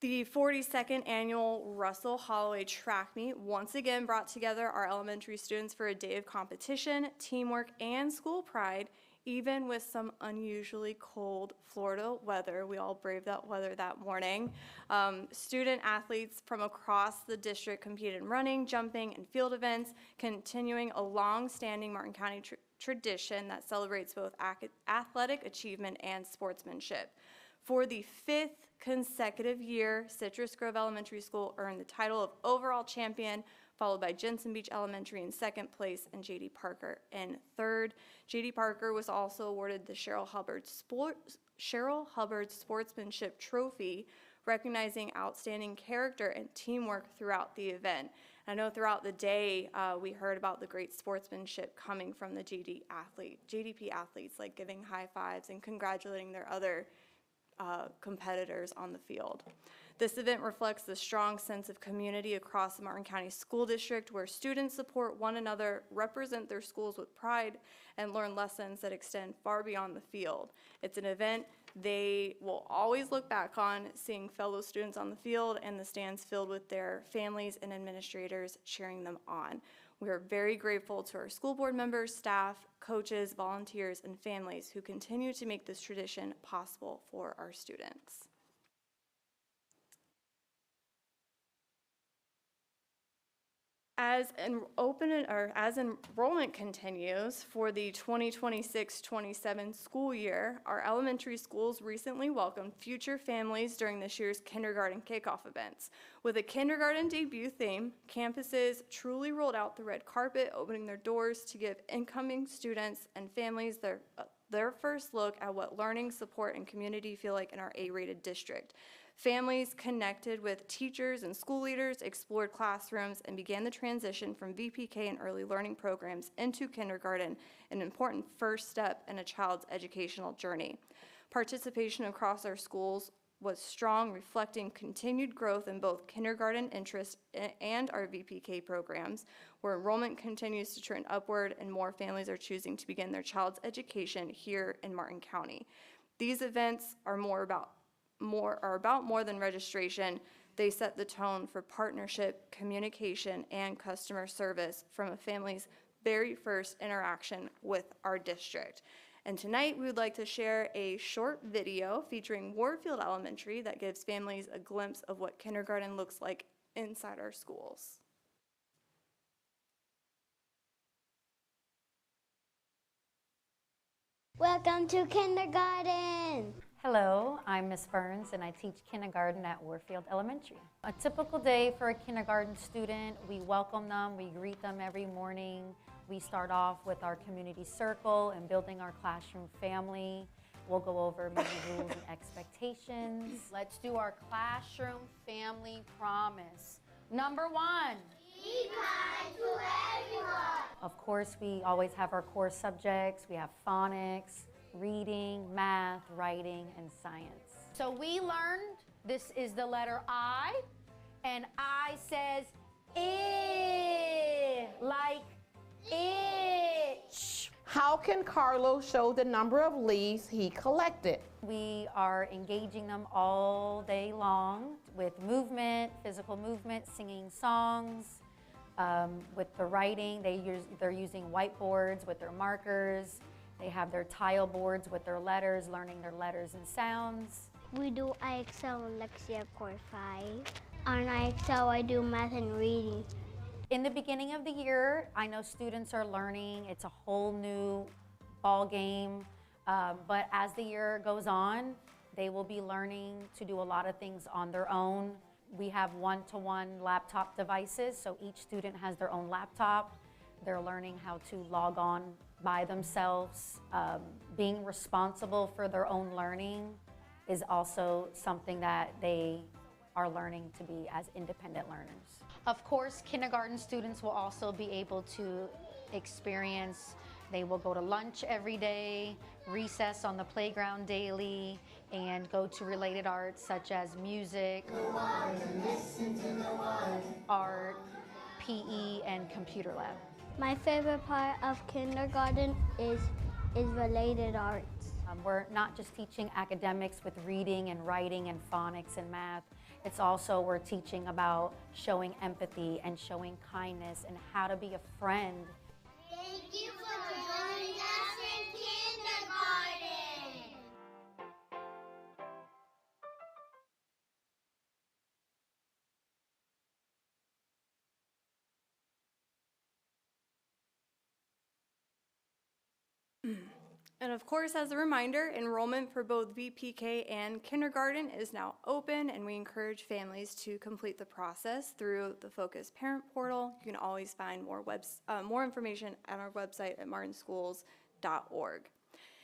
The 42nd annual Russell Holloway Track Meet once again brought together our elementary students for a day of competition, teamwork, and school pride, even with some unusually cold Florida weather. We all braved that weather that morning. Student athletes from across the district competed in running, jumping, and field events, continuing a long-standing Martin County tradition that celebrates both athletic achievement and sportsmanship. For the 5th consecutive year, Citrus Grove Elementary School earned the title of overall champion, followed by Jensen Beach Elementary in 2nd place and J.D. Parker in 3rd. J.D. Parker was also awarded the Cheryl Hubbard Sportsmanship Trophy, recognizing outstanding character and teamwork throughout the event. I know throughout the day we heard about the great sportsmanship coming from the JDP athletes, like giving high fives and congratulating their other competitors on the field. This event reflects the strong sense of community across the Martin County School District, where students support one another, represent their schools with pride, and learn lessons that extend far beyond the field. It's an event they will always look back on, seeing fellow students on the field and the stands filled with their families and administrators cheering them on. We are very grateful to our school board members, staff, coaches, volunteers, and families who continue to make this tradition possible for our students. As enrollment continues for the 2026-27 school year, our elementary schools recently welcomed future families during this year's kindergarten kickoff events. With a kindergarten debut theme, campuses truly rolled out the red carpet, opening their doors to give incoming students and families their first look at what learning, support, and community feel like in our A-rated district. Families connected with teachers and school leaders, explored classrooms, and began the transition from VPK and early learning programs into kindergarten, an important first step in a child's educational journey. Participation across our schools was strong, reflecting continued growth in both kindergarten interest and our VPK programs, where enrollment continues to trend upward and more families are choosing to begin their child's education here in Martin County. These events are about more than registration. They set the tone for partnership, communication, and customer service from a family's very first interaction with our district. And tonight we would like to share a short video featuring Warfield Elementary that gives families a glimpse of what kindergarten looks like inside our schools. Welcome to kindergarten. Hello, I'm Miss Burns and I teach kindergarten at Warfield Elementary. A typical day for a kindergarten student, we welcome them, we greet them every morning. We start off with our community circle and building our classroom family. We'll go over many rules and expectations. Let's do our classroom family promise. Number 1. Be kind to everyone. Of course, we always have our core subjects. We have phonics, reading, math, writing, and science. So we learned this is the letter I, and I says I, like itch. How can Carlos show the number of leaves he collected? We are engaging them all day long with movement, physical movement, singing songs. With the writing, they're using whiteboards with their markers. They have their tile boards with their letters, learning their letters and sounds. We do IXL and Lexia Core 5. On IXL, I do math and reading. In the beginning of the year, I know students are learning. It's a whole new ball game. But as the year goes on, they will be learning to do a lot of things on their own. We have one-to-one laptop devices, so each student has their own laptop. They're learning how to log on by themselves. Being responsible for their own learning is also something that they are learning to be as independent learners. Of course, kindergarten students will also be able to experience, they will go to lunch every day, recess on the playground daily, and go to related arts such as music, art, PE, and computer lab. My favorite part of kindergarten is related arts. We're not just teaching academics with reading and writing and phonics and math. It's also we're teaching about showing empathy and showing kindness and how to be a friend. Thank you for joining us in kindergarten. And of course, as a reminder, enrollment for both VPK and kindergarten is now open, and we encourage families to complete the process through the Focus Parent Portal. You can always find more information at our website at martinschools.org.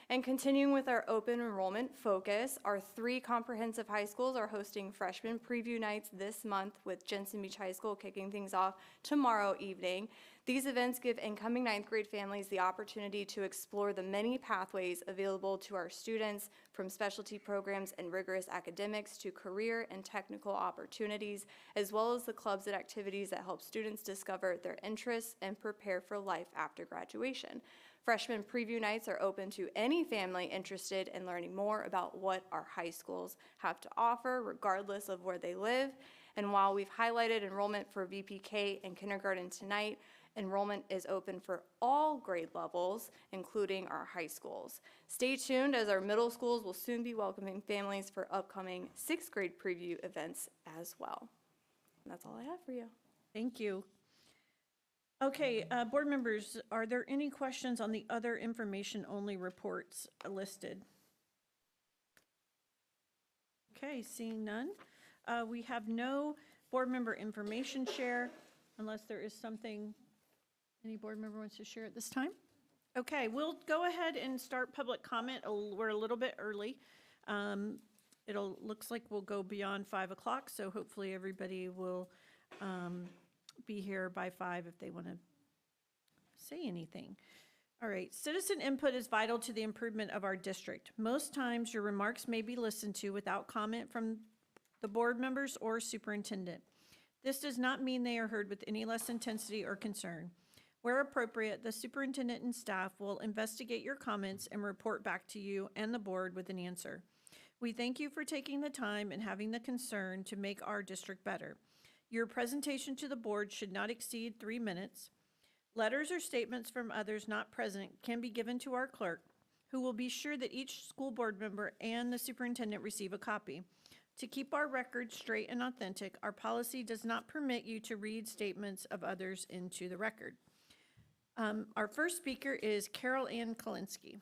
And continuing with our open enrollment focus, our 3 comprehensive high schools are hosting freshman preview nights this month, with Jensen Beach High School kicking things off tomorrow evening. These events give incoming 9th grade families the opportunity to explore the many pathways available to our students, from specialty programs and rigorous academics to career and technical opportunities, as well as the clubs and activities that help students discover their interests and prepare for life after graduation. Freshman preview nights are open to any family interested in learning more about what our high schools have to offer, regardless of where they live. And while we've highlighted enrollment for VPK and kindergarten tonight, enrollment is open for all grade levels, including our high schools. Stay tuned, as our middle schools will soon be welcoming families for upcoming 6th grade preview events as well. And that's all I have for you. Thank you. Okay, board members, are there any questions on the other information only reports listed? Okay, seeing none. We have no board member information share, unless there is something any board member wants to share at this time. Okay, we'll go ahead and start public comment. We're a little bit early. Looks like we'll go beyond 5 o'clock, so hopefully everybody will be here by 5 if they want to say anything. All right, citizen input is vital to the improvement of our district. Most times, your remarks may be listened to without comment from the board members or superintendent. This does not mean they are heard with any less intensity or concern. Where appropriate, the superintendent and staff will investigate your comments and report back to you and the board with an answer. We thank you for taking the time and having the concern to make our district better. Your presentation to the board should not exceed 3 minutes. Letters or statements from others not present can be given to our clerk, who will be sure that each school board member and the superintendent receive a copy. To keep our record straight and authentic, our policy does not permit you to read statements of others into the record. Our first speaker is Carol Ann Kalinsky.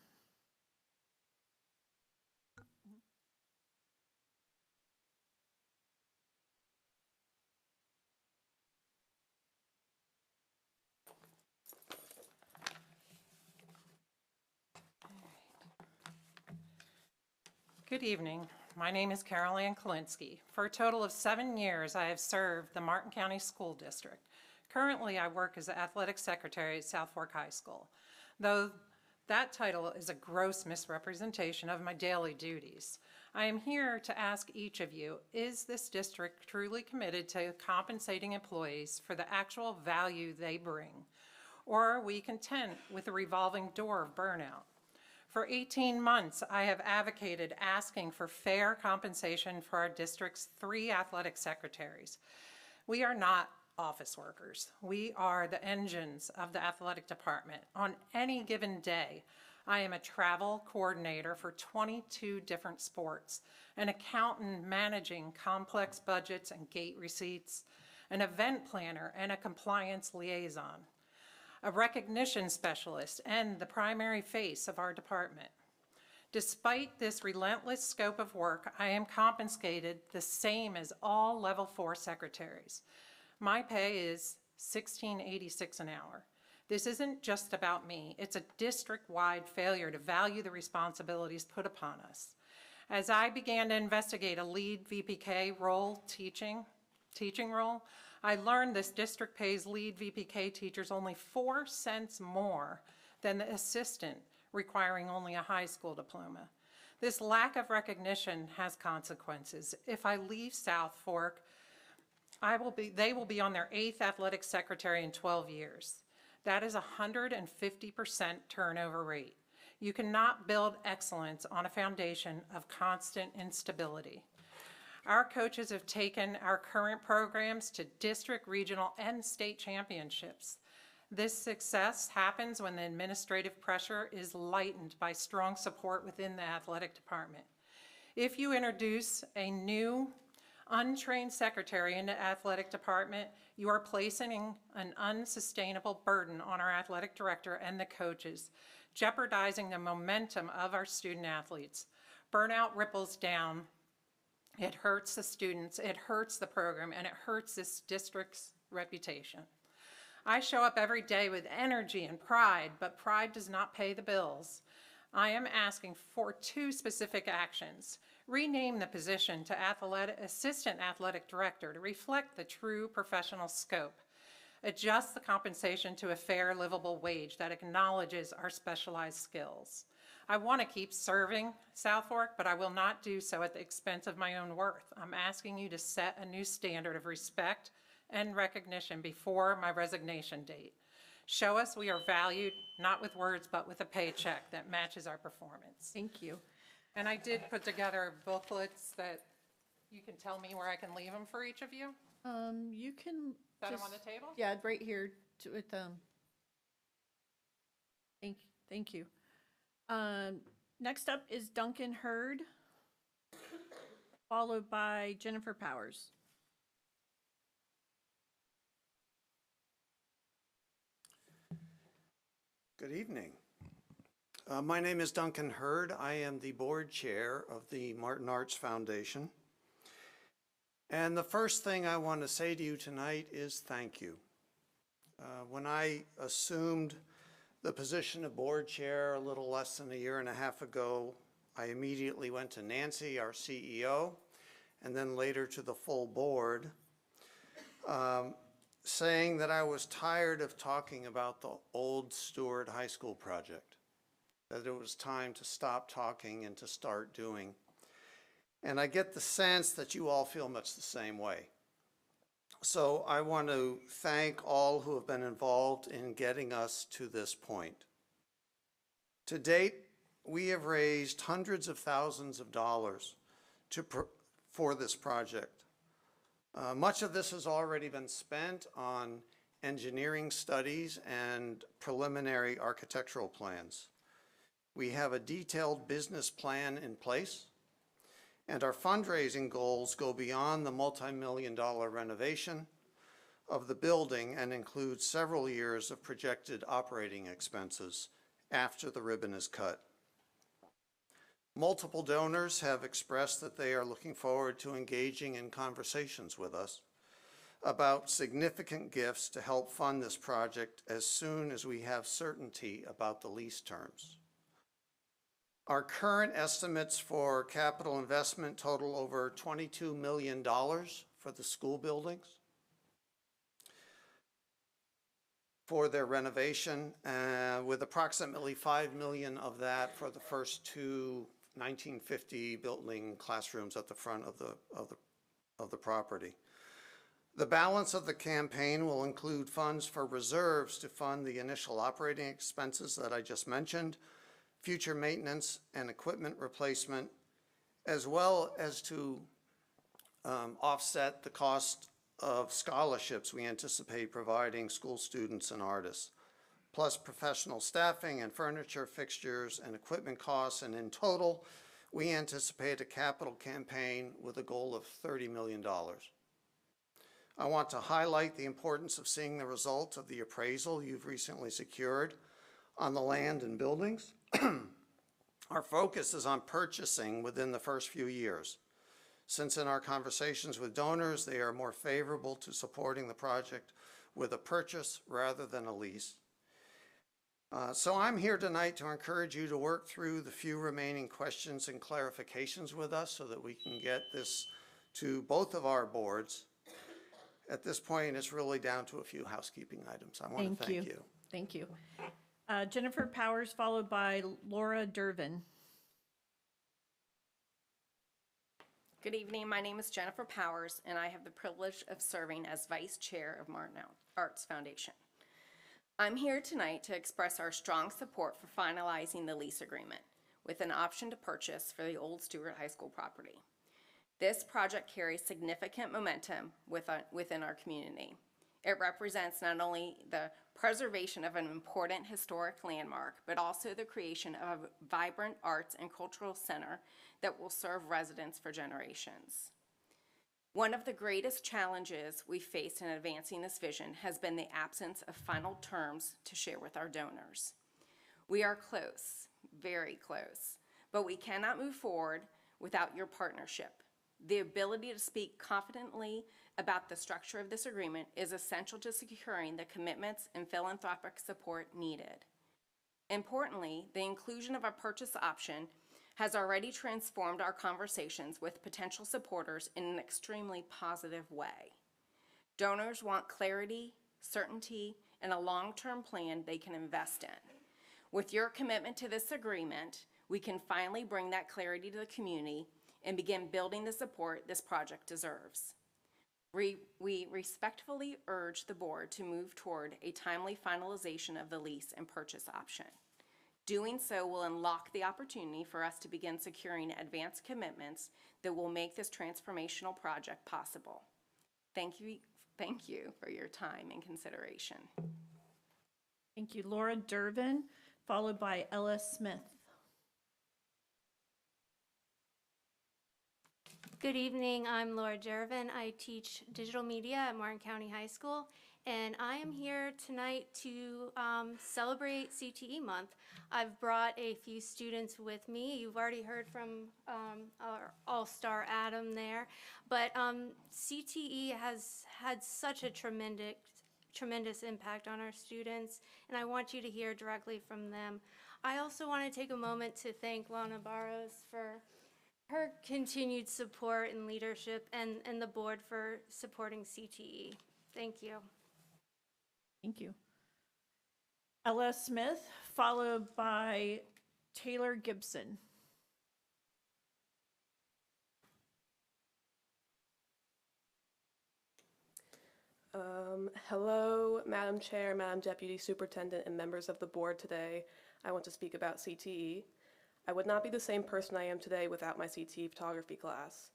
Good evening. My name is Carol Ann Kalinsky. For a total of 7 years, I have served the Martin County School District. Currently, I work as the athletic secretary at South Fork High School, though that title is a gross misrepresentation of my daily duties. I am here to ask each of you, is this district truly committed to compensating employees for the actual value they bring? Or are we content with the revolving door of burnout? For 18 months, I have advocated asking for fair compensation for our district's 3 athletic secretaries. We are not office workers. We are the engines of the athletic department. On any given day, I am a travel coordinator for 22 different sports, an accountant managing complex budgets and gate receipts, an event planner and a compliance liaison, a recognition specialist, and the primary face of our department. Despite this relentless scope of work, I am compensated the same as all level 4 secretaries. My pay is $16.86 an hour. This isn't just about me. It's a district-wide failure to value the responsibilities put upon us. As I began to investigate a lead VPK role, teaching role, I learned this district pays lead VPK teachers only 4 cents more than the assistant, requiring only a high school diploma. This lack of recognition has consequences. If I leave South Fork, they will be on their 8th athletic secretary in 12 years. That is a 150% turnover rate. You cannot build excellence on a foundation of constant instability. Our coaches have taken our current programs to district, regional, and state championships. This success happens when the administrative pressure is lightened by strong support within the athletic department. If you introduce a new untrained secretary in the athletic department, you are placing an unsustainable burden on our athletic director and the coaches, jeopardizing the momentum of our student athletes. Burnout ripples down. It hurts the students, it hurts the program, and it hurts this district's reputation. I show up every day with energy and pride, but pride does not pay the bills. I am asking for 2 specific actions. Rename the position to Assistant Athletic Director to reflect the true professional scope. Adjust the compensation to a fair, livable wage that acknowledges our specialized skills. I want to keep serving South Fork, but I will not do so at the expense of my own worth. I'm asking you to set a new standard of respect and recognition before my resignation date. Show us we are valued, not with words, but with a paycheck that matches our performance. Thank you. And I did put together booklets that you can tell me where I can leave them for each of you. You can Set them just, on the table? Yeah, right here with Thank you. Next up is Duncan Hurd, followed by Jennifer Powers. Good evening. My name is Duncan Hurd. I am the board chair of the Martin Arts Foundation. And the first thing I want to say to you tonight is thank you. When I assumed the position of board chair a little less than a year and a half ago, I immediately went to Nancy, our CEO, and then later to the full board, saying that I was tired of talking about the old Stewart High School project, that it was time to stop talking and to start doing. And I get the sense that you all feel much the same way. So I want to thank all who have been involved in getting us to this point. To date, we have raised hundreds of thousands of dollars for this project. Much of this has already been spent on engineering studies and preliminary architectural plans. We have a detailed business plan in place, and our fundraising goals go beyond the multi-million-dollar renovation of the building and include several years of projected operating expenses after the ribbon is cut. Multiple donors have expressed that they are looking forward to engaging in conversations with us about significant gifts to help fund this project as soon as we have certainty about the lease terms. Our current estimates for capital investment total over $22 million for the school buildings, for their renovation, with approximately $5 million of that for the first two 1950 building classrooms at the front of the property. The balance of the campaign will include funds for reserves to fund the initial operating expenses that I just mentioned, future maintenance and equipment replacement, as well as to offset the cost of scholarships we anticipate providing school students and artists, plus professional staffing and furniture, fixtures, and equipment costs. And in total, we anticipate a capital campaign with a goal of $30 million. I want to highlight the importance of seeing the results of the appraisal you've recently secured on the land and buildings. Our focus is on purchasing within the first few years, since in our conversations with donors, they are more favorable to supporting the project with a purchase rather than a lease. So I'm here tonight to encourage you to work through the few remaining questions and clarifications with us so that we can get this to both of our boards. At this point, it's really down to a few housekeeping items. I want to thank you. Thank you. Jennifer Powers, followed by Laura Durbin. Good evening. My name is Jennifer Powers, and I have the privilege of serving as Vice Chair of Martin Arts Foundation. I'm here tonight to express our strong support for finalizing the lease agreement with an option to purchase for the old Stewart High School property. This project carries significant momentum within our community. It represents not only the preservation of an important historic landmark, but also the creation of a vibrant arts and cultural center that will serve residents for generations. One of the greatest challenges we faced in advancing this vision has been the absence of final terms to share with our donors. We are close, very close, but we cannot move forward without your partnership. The ability to speak confidently about the structure of this agreement is essential to securing the commitments and philanthropic support needed. Importantly, the inclusion of a purchase option has already transformed our conversations with potential supporters in an extremely positive way. Donors want clarity, certainty, and a long-term plan they can invest in. With your commitment to this agreement, we can finally bring that clarity to the community and begin building the support this project deserves. We respectfully urge the board to move toward a timely finalization of the lease and purchase option. Doing so will unlock the opportunity for us to begin securing advanced commitments that will make this transformational project possible. Thank you for your time and consideration. Thank you. Laura Durbin, followed by Ella Smith. Good evening, I'm Laura Durbin. I teach digital media at Martin County High School, and I am here tonight to celebrate CTE Month. I've brought a few students with me. You've already heard from our all-star Adam there, but CTE has had such a tremendous impact on our students, and I want you to hear directly from them. I also want to take a moment to thank Lana Barros for her continued support and leadership, and the board for supporting CTE. Thank you. Thank you. Ella Smith, followed by Taylor Gibson. Hello, Madam Chair, Madam Deputy Superintendent, and members of the board today. I want to speak about CTE. I would not be the same person I am today without my CTE photography class.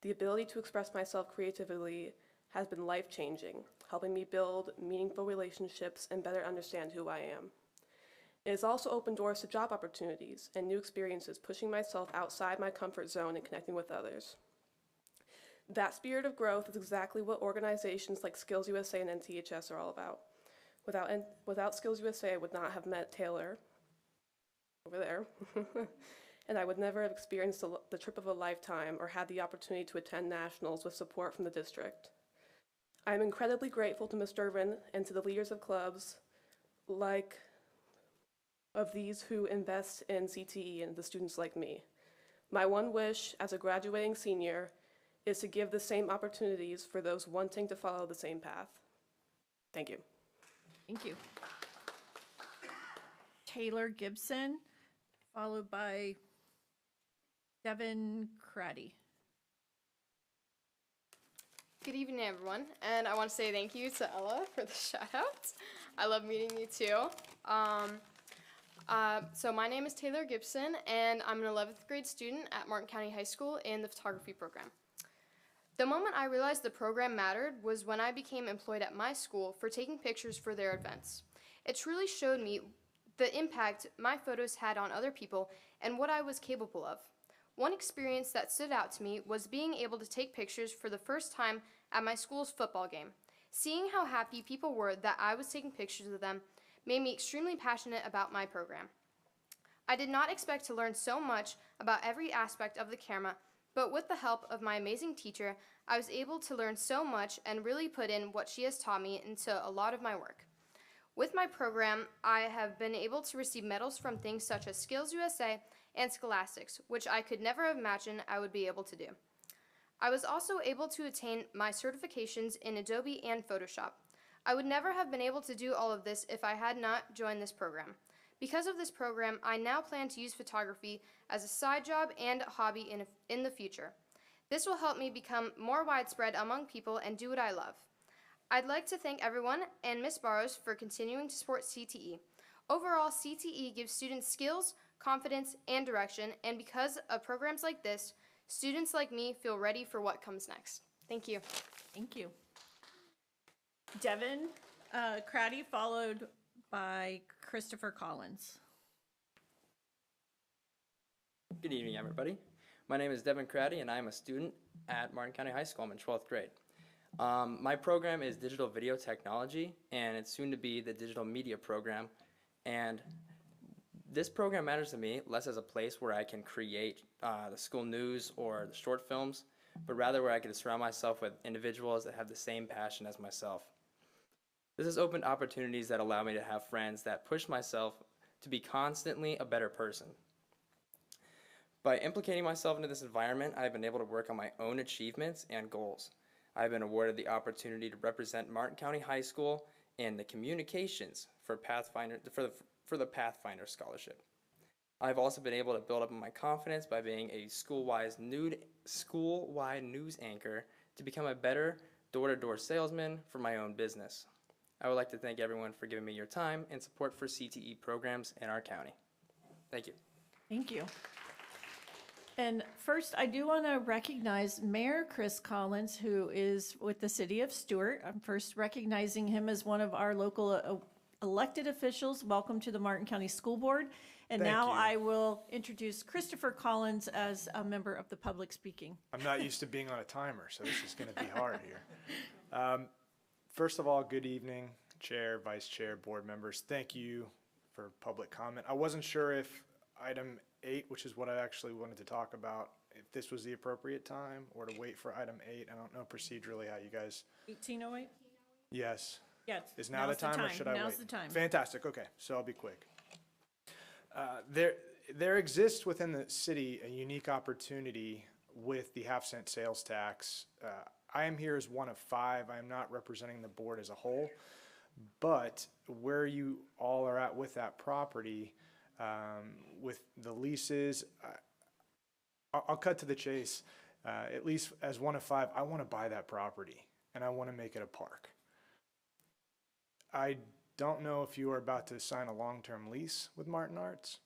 The ability to express myself creatively has been life-changing, helping me build meaningful relationships and better understand who I am. It has also opened doors to job opportunities and new experiences, pushing myself outside my comfort zone and connecting with others. That spirit of growth is exactly what organizations like Skills USA and NTHS are all about. Without Skills USA, I would not have met Taylor over there, and I would never have experienced the trip of a lifetime or had the opportunity to attend nationals with support from the district. I am incredibly grateful to Ms. Durbin and to the leaders of clubs of these who invest in CTE and the students like me. My one wish as a graduating senior is to give the same opportunities for those wanting to follow the same path. Thank you. Thank you. Taylor Gibson, followed by Devin Craddy. Good evening, everyone, and I want to say thank you to Ella for the shout-out. I love meeting you, too. So my name is Taylor Gibson, and I'm an 11th grade student at Martin County High School in the photography program. The moment I realized the program mattered was when I became employed at my school for taking pictures for their events. It truly showed me the impact my photos had on other people and what I was capable of. One experience that stood out to me was being able to take pictures for the first time at my school's football game. Seeing how happy people were that I was taking pictures of them made me extremely passionate about my program. I did not expect to learn so much about every aspect of the camera, but with the help of my amazing teacher, I was able to learn so much and really put in what she has taught me into a lot of my work. With my program, I have been able to receive medals from things such as Skills USA and Scholastics, which I could never have imagined I would be able to do. I was also able to attain my certifications in Adobe and Photoshop. I would never have been able to do all of this if I had not joined this program. Because of this program, I now plan to use photography as a side job and hobby in the future. This will help me become more widespread among people and do what I love. I'd like to thank everyone and Ms. Barrows for continuing to support CTE. Overall, CTE gives students skills, confidence, and direction, and because of programs like this, students like me feel ready for what comes next. Thank you. Thank you. Devin Craddy, followed by Christopher Collins. Good evening, everybody. My name is Devin Craddy, and I am a student at Martin County High School. I'm in 12th grade. My program is Digital Video Technology, and it's soon to be the Digital Media program. And this program matters to me less as a place where I can create the school news or the short films, but rather where I can surround myself with individuals that have the same passion as myself. This has opened opportunities that allow me to have friends that push myself to be constantly a better person. By implicating myself into this environment, I've been able to work on my own achievements and goals. I've been awarded the opportunity to represent Martin County High School in the communications for the Pathfinder Scholarship. I've also been able to build up my confidence by being a school-wide news anchor to become a better door-to-door salesman for my own business. I would like to thank everyone for giving me your time and support for CTE programs in our county. Thank you. Thank you. And first, I do want to recognize Mayor Chris Collins, who is with the City of Stuart. I'm first recognizing him as one of our local elected officials. Welcome to the Martin County School Board. And Thank now you. I will introduce Christopher Collins as a member of the public speaking. I'm not used to being on a timer, so this is going to be hard here. First of all, good evening, Chair, Vice Chair, board members. Thank you for public comment. I wasn't sure if item 8, which is what I actually wanted to talk about, if this was the appropriate time or to wait for item 8. I don't know procedurally how you guys. 1808? Yes. Yes. Is now the time or should I wait? Now's the time. Fantastic. Okay, so I'll be quick. There exists within the city a unique opportunity with the half-cent sales tax. I am here as one of 5. I am not representing the board as a whole, But where you all are at with that property, with the leases, I'll cut to the chase. At least as one of 5, I want to buy that property and I want to make it a park. I don't know if you are about to sign a long-term lease with Martin Arts,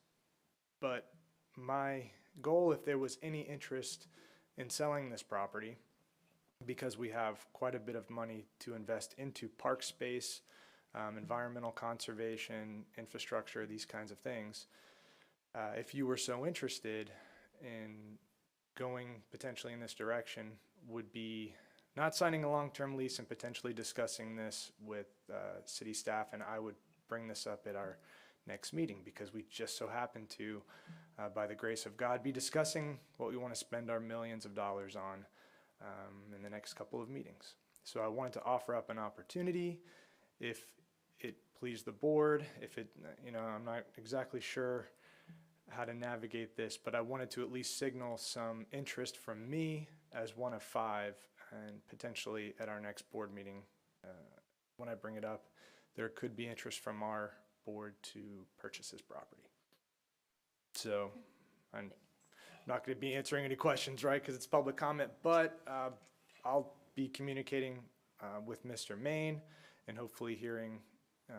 but my goal, if there was any interest in selling this property, because we have quite a bit of money to invest into park space, environmental conservation, infrastructure, these kinds of things. If you were so interested in going potentially in this direction, would be not signing a long-term lease and potentially discussing this with city staff, and I would bring this up at our next meeting, because we just so happen to, by the grace of God, be discussing what we want to spend our millions of dollars on in the next couple of meetings. So I wanted to offer up an opportunity, if it pleased the board, if it, I'm not exactly sure how to navigate this, but I wanted to at least signal some interest from me as one of 5, and potentially at our next board meeting, when I bring it up, there could be interest from our board to purchase this property. So I'm not going to be answering any questions, right, because it's public comment, but I'll be communicating with Mr. Main and hopefully hearing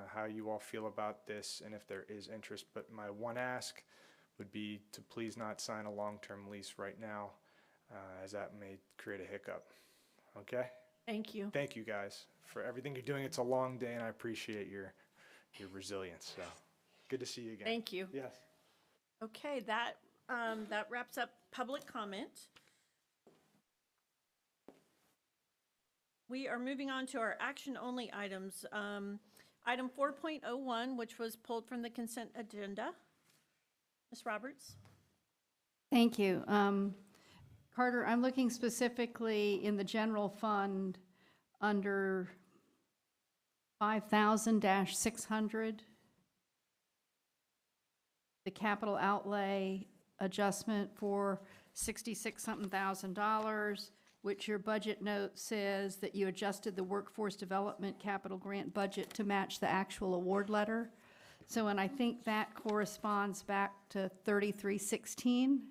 how you all feel about this and if there is interest. But my one ask would be to please not sign a long-term lease right now, as that may create a hiccup. Okay? Thank you. Thank you guys for everything you're doing. It's a long day and I appreciate your resilience. So good to see you again. Thank you. Yes. Okay, that wraps up public comment. We are moving on to our action-only items. Item 4.01, which was pulled from the consent agenda. Ms. Roberts? Thank you. Carter, I'm looking specifically in the general fund under 5,000-600. The capital outlay adjustment for $66-something thousand, which your budget note says that you adjusted the workforce development capital grant budget to match the actual award letter. So, and I think that corresponds back to 3316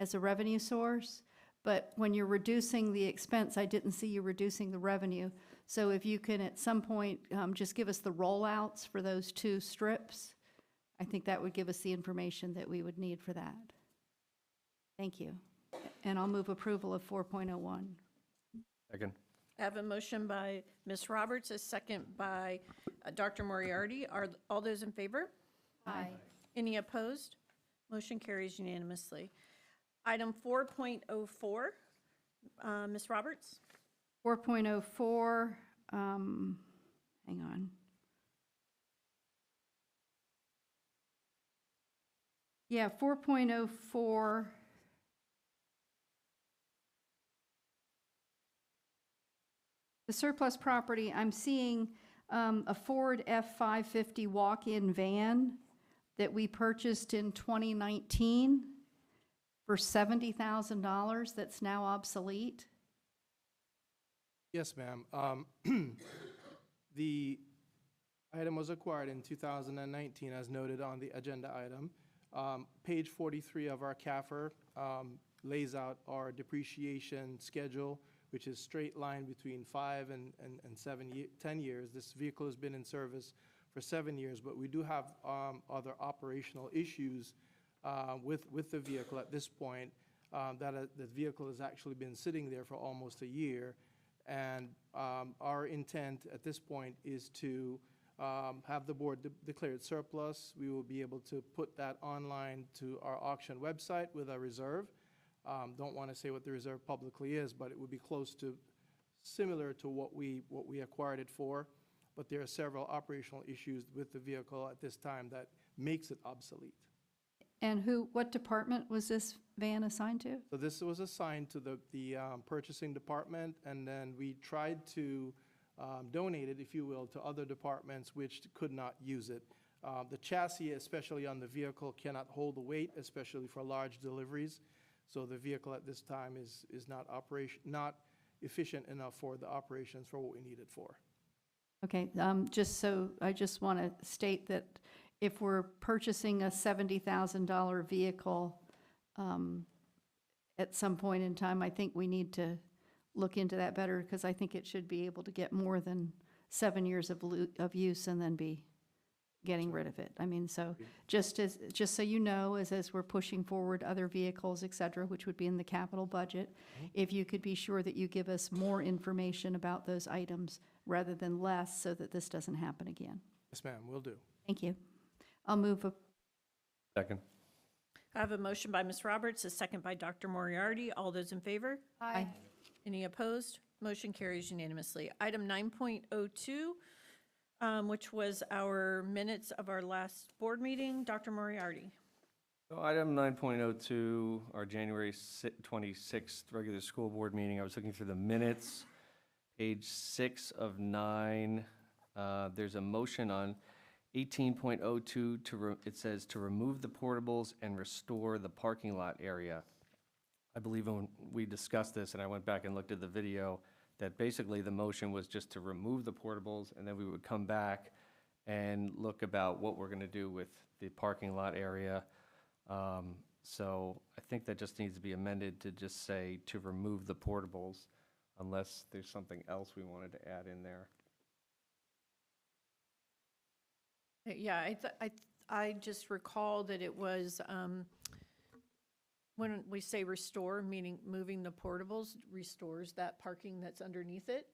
as a revenue source. But when you're reducing the expense, I didn't see you reducing the revenue. So if you can at some point just give us the rollouts for those 2 strips, I think that would give us the information that we would need for that. Thank you. And I'll move approval of 4.01. Second. I have a motion by Ms. Roberts, a second by Dr. Moriarty. Are all those in favor? Aye. Any opposed? Motion carries unanimously. Item 4.04, Ms. Roberts? 4.04, hang on. Yeah, 4.04. The surplus property, I'm seeing a Ford F-550 walk-in van that we purchased in 2019 for $70,000 that's now obsolete. Yes, ma'am. The item was acquired in 2019 as noted on the agenda item. Page 43 of our CAFR lays out our depreciation schedule, which is straight line between 5 and 10 years. This vehicle has been in service for 7 years, but we do have other operational issues with the vehicle at this point. The vehicle has actually been sitting there for almost a year, and our intent at this point is to have the board declare it surplus. We will be able to put that online to our auction website with a reserve. Don't want to say what the reserve publicly is, but it would be close to similar to what we acquired it for. But there are several operational issues with the vehicle at this time that makes it obsolete. And what department was this van assigned to? So this was assigned to the purchasing department, and then we tried to donate it, if you will, to other departments which could not use it. The chassis, especially on the vehicle, cannot hold the weight, especially for large deliveries. So the vehicle at this time is not efficient enough for the operations for what we need it for. Okay, I just want to state that if we're purchasing a $70,000 vehicle, at some point in time, I think we need to look into that better, because I think it should be able to get more than 7 years of use and then be getting rid of it. I mean, so just so you know, as we're pushing forward other vehicles, et cetera, which would be in the capital budget, if you could be sure that you give us more information about those items rather than less, so that this doesn't happen again. Yes, ma'am, will do. Thank you. I'll move a Second. I have a motion by Ms. Roberts, a second by Dr. Moriarty. All those in favor? Aye. Any opposed? Motion carries unanimously. Item 9.02, which was our minutes of our last board meeting. Dr. Moriarty. So item 9.02, our January 26th regular school board meeting, I was looking through the minutes, page 6 of 9. There's a motion on 18.02 it says to remove the portables and restore the parking lot area. I believe when we discussed this, and I went back and looked at the video, that basically the motion was just to remove the portables, and then we would come back and look about what we're going to do with the parking lot area. So I think that just needs to be amended to just say to remove the portables, unless there's something else we wanted to add in there. Yeah, I just recall that it was, when we say restore, meaning moving the portables, restores that parking that's underneath it.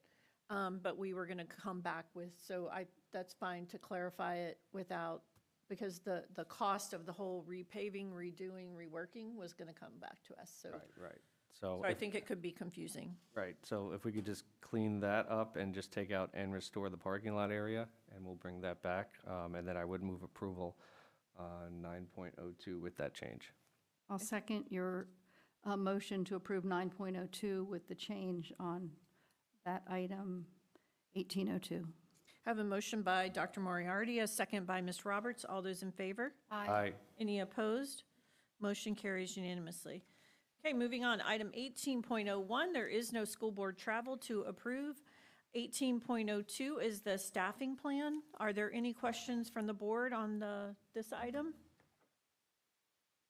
But we were going to come back with, so that's fine to clarify it without, because the cost of the whole repaving, redoing, reworking was going to come back to us, so. Right. So I think it could be confusing. Right, so if we could just clean that up and just take out and restore the parking lot area, and we'll bring that back. And then I would move approval on 9.02 with that change. I'll second your motion to approve 9.02 with the change on that item 1802. I have a motion by Dr. Moriarty, a second by Ms. Roberts. All those in favor? Aye. Any opposed? Motion carries unanimously. Okay, moving on. Item 18.01, there is no school board travel to approve. 18.02 is the staffing plan. Are there any questions from the board on this item?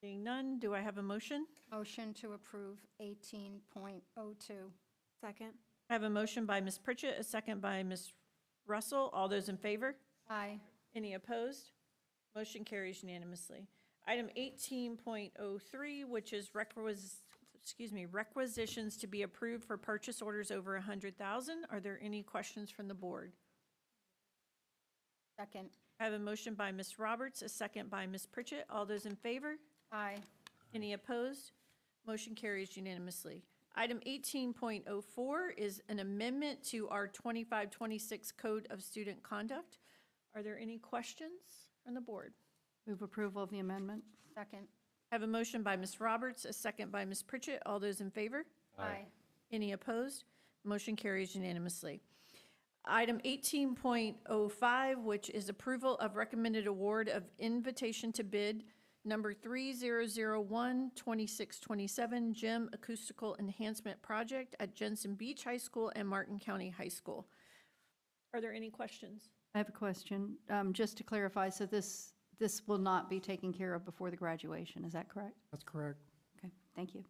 Seeing none, do I have a motion? Motion to approve 18.02. Second. I have a motion by Ms. Pritchett, a second by Ms. Russell. All those in favor? Aye. Any opposed? Motion carries unanimously. Item 18.03, which is requisitions to be approved for purchase orders over 100,000. Are there any questions from the board? Second. I have a motion by Ms. Roberts, a second by Ms. Pritchett. All those in favor? Aye. Any opposed? Motion carries unanimously. Item 18.04 is an amendment to our 25-26 Code of Student Conduct. Are there any questions from the board? Move approval of the amendment. Second. I have a motion by Ms. Roberts, a second by Ms. Pritchett. All those in favor? Aye. Any opposed? Motion carries unanimously. Item 18.05, which is approval of recommended award of invitation to bid number 3001-2627 Gym Acoustical Enhancement Project at Jensen Beach High School and Martin County High School. Are there any questions? I have a question. Just to clarify, so this will not be taken care of before the graduation, is that correct? That's correct. Okay, thank you. Is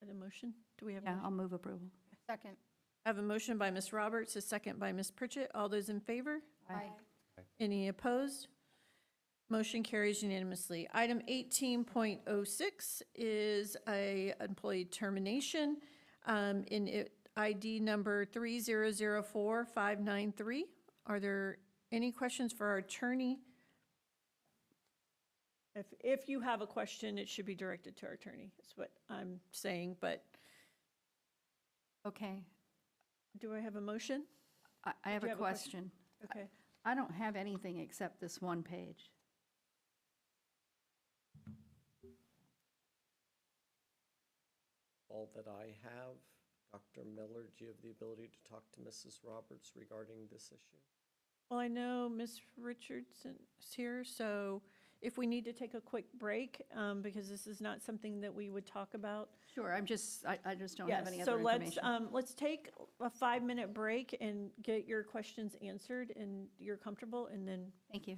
that a motion? Do we have? Yeah, I'll move approval. Second. I have a motion by Ms. Roberts, a second by Ms. Pritchett. All those in favor? Aye. Any opposed? Motion carries unanimously. Item 18.06 is a employee termination in ID number 3004593. Are there any questions for our attorney? If you have a question, it should be directed to our attorney. That's what I'm saying, but. Okay. Do I have a motion? I have a question. Okay. I don't have anything except this one page. All that I have. Dr. Miller, do you have the ability to talk to Mrs. Roberts regarding this issue? Well, I know Ms. Richardson is here, so if we need to take a quick break, because this is not something that we would talk about. Sure, I just don't have any Yes, other so information. let's take a 5-minute break and get your questions answered and you're comfortable, and then. Thank you.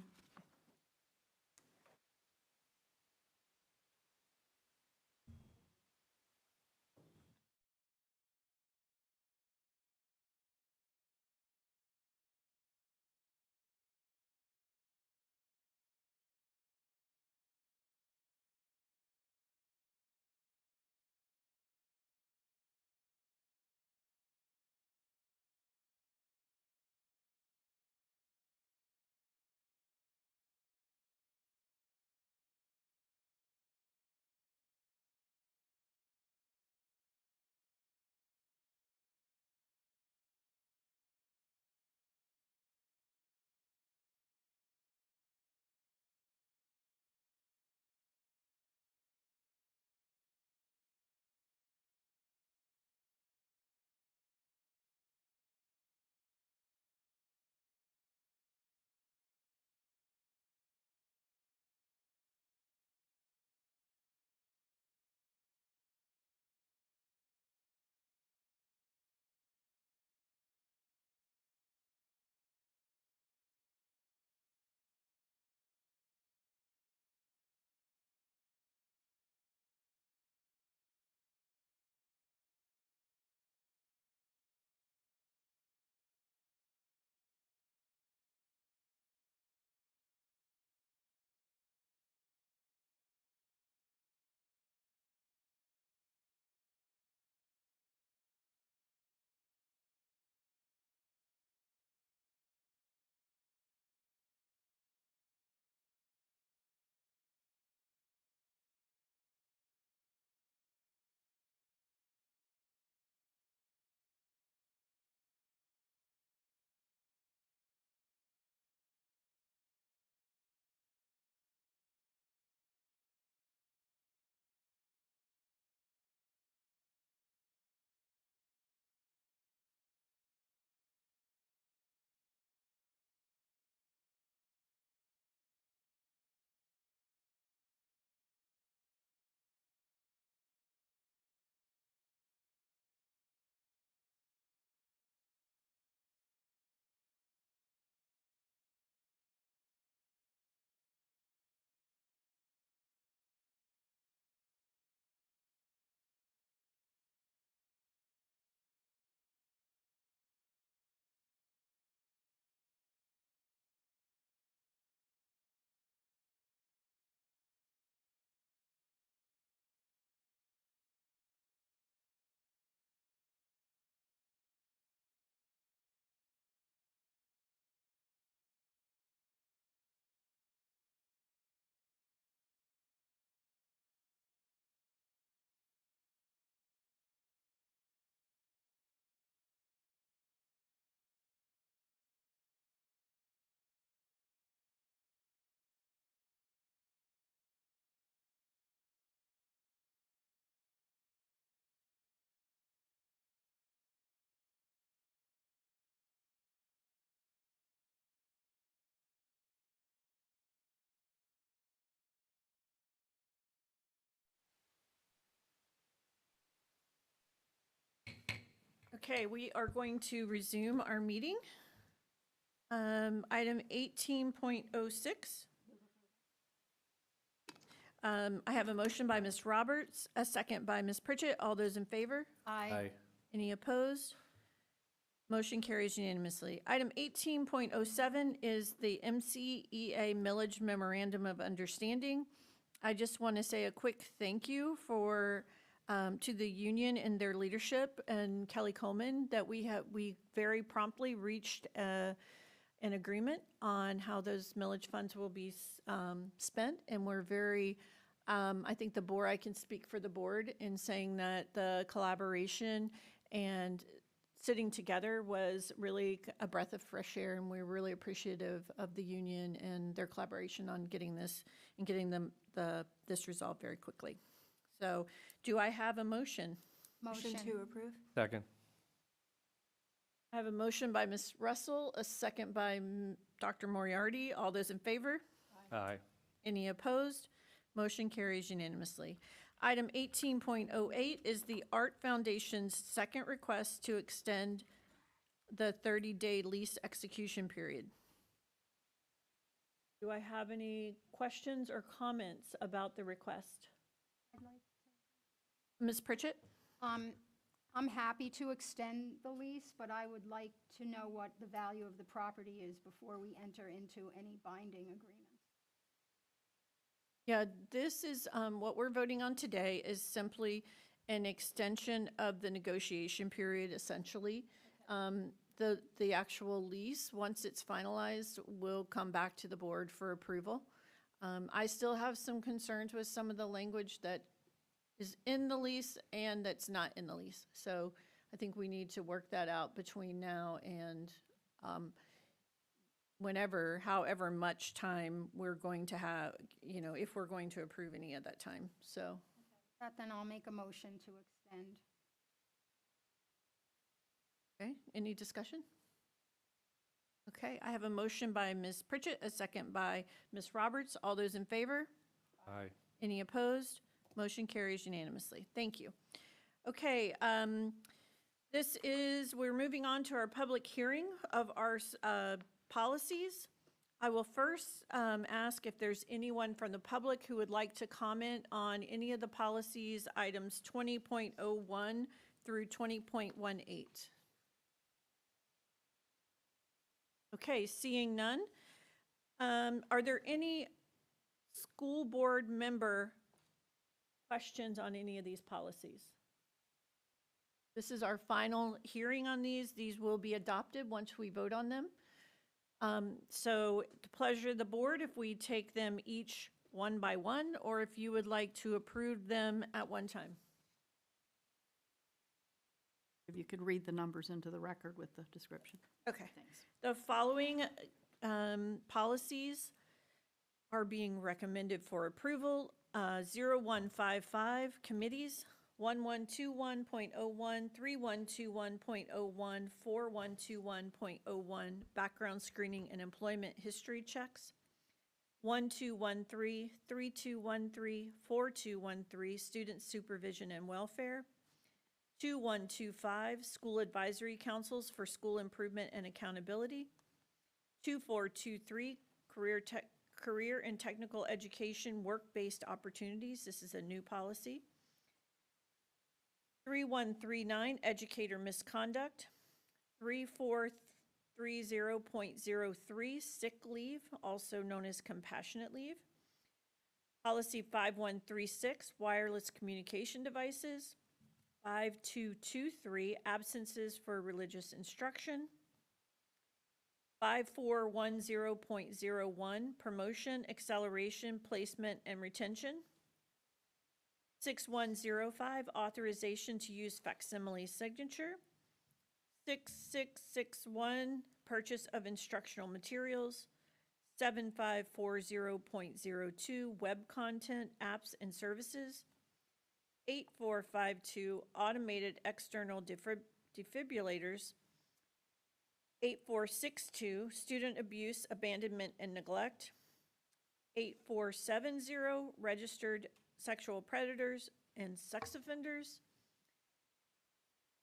Okay, we are going to resume our meeting. Item 18.06. I have a motion by Ms. Roberts, a second by Ms. Pritchett. All those in favor? Aye. Any opposed? Motion carries unanimously. Item 18.07 is the MCEA Millage Memorandum of Understanding. I just want to say a quick thank you to the union and their leadership and Kelly Coleman that we very promptly reached an agreement on how those millage funds will be spent, and we're very I think I can speak for the board in saying that the collaboration and sitting together was really a breath of fresh air, and we're really appreciative of the union and their collaboration on getting this and getting this resolved very quickly. So do I have a motion? Motion to approve. Second. I have a motion by Ms. Russell, a second by Dr. Moriarty. All those in favor? Aye. Any opposed? Motion carries unanimously. Item 18.08 is the Art Foundation's second request to extend the 30-day lease execution period. Do I have any questions or comments about the request? Ms. Pritchett? I'm happy to extend the lease, but I would like to know what the value of the property is before we enter into any binding agreements. Yeah, this is, what we're voting on today is simply an extension of the negotiation period, essentially. The actual lease, once it's finalized, will come back to the board for approval. I still have some concerns with some of the language that is in the lease and that's not in the lease. So I think we need to work that out between now and however much time we're going to have, if we're going to approve any of that time. So. Then I'll make a motion to extend. Okay, any discussion? Okay, I have a motion by Ms. Pritchett, a second by Ms. Roberts. All those in favor? Aye. Any opposed? Motion carries unanimously. Thank you. Okay, we're moving on to our public hearing of our policies. I will first ask if there's anyone from the public who would like to comment on any of the policies, items 20.01 through 20.18. Okay, seeing none. Are there any school board member questions on any of these policies? This is our final hearing on these. These will be adopted once we vote on them. So the pleasure of the board, if we take them each one by one, or if you would like to approve them at one time. If you could read the numbers into the record with the description. Okay. Thanks. The following policies are being recommended for approval. 0155 committees, 1121.01, 3121.01, 4121.01 background screening and employment history checks, 1213, 3213, 4213 student supervision and welfare, 2125 school advisory councils for school improvement and accountability, 2423 career and technical education work-based opportunities. This is a new policy. 3139 educator misconduct, 3430.03 sick leave, also known as compassionate leave. Policy 5136 wireless communication devices, 5223 absences for religious instruction, 5410.01 promotion, acceleration, placement, and retention, 6105 authorization to use facsimile signature, 6661 purchase of instructional materials, 7540.02 web content, apps, and services, 8452 automated external defibrillators, 8462 student abuse, abandonment, and neglect, 8470 registered sexual predators and sex offenders,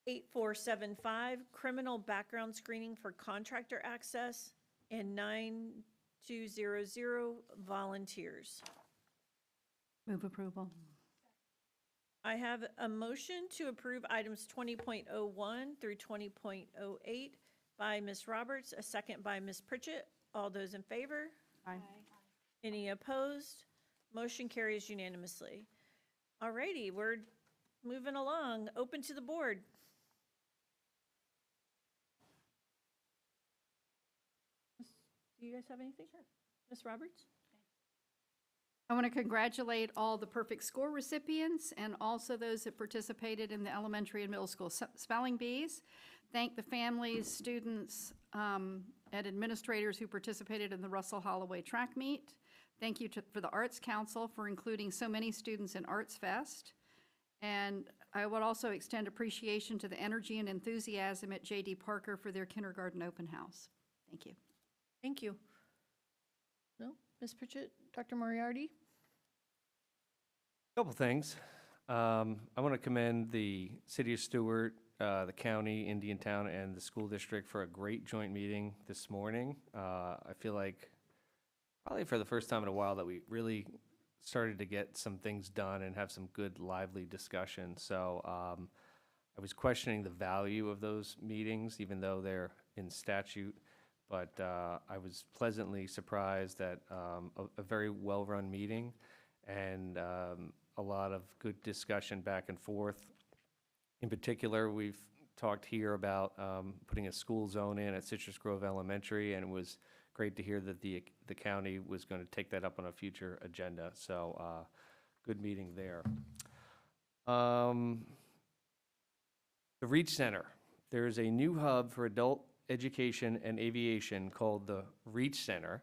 8475 criminal background screening for contractor access, and 9200 volunteers. Move approval. I have a motion to approve items 20.01 through 20.08 by Ms. Roberts, a second by Ms. Pritchett. All those in favor? Aye. Any opposed? Motion carries unanimously. All righty, we're moving along. Open to the board. Do you guys have anything? Sure. Ms. Roberts? I want to congratulate all the perfect score recipients and also those that participated in the elementary and middle school spelling bees. Thank the families, students, and administrators who participated in the Russell Holloway track meet. Thank you for the Arts Council for including so many students in Arts Fest. And I would also extend appreciation to the energy and enthusiasm at J.D. Parker for their kindergarten open house. Thank you. Thank you. No? Ms. Pritchett, Dr. Moriarty? Couple things. I want to commend the City of Stewart, the county, Indiantown, and the school district for a great joint meeting this morning. I feel like probably for the first time in a while that we really started to get some things done and have some good, lively discussion. So I was questioning the value of those meetings, even though they're in statute. But I was pleasantly surprised at a very well-run meeting and a lot of good discussion back and forth. In particular, we've talked here about putting a school zone in at Citrus Grove Elementary, and it was great to hear that the county was going to take that up on a future agenda. So good meeting there. The Reach Center. There is a new hub for adult education and aviation called the Reach Center,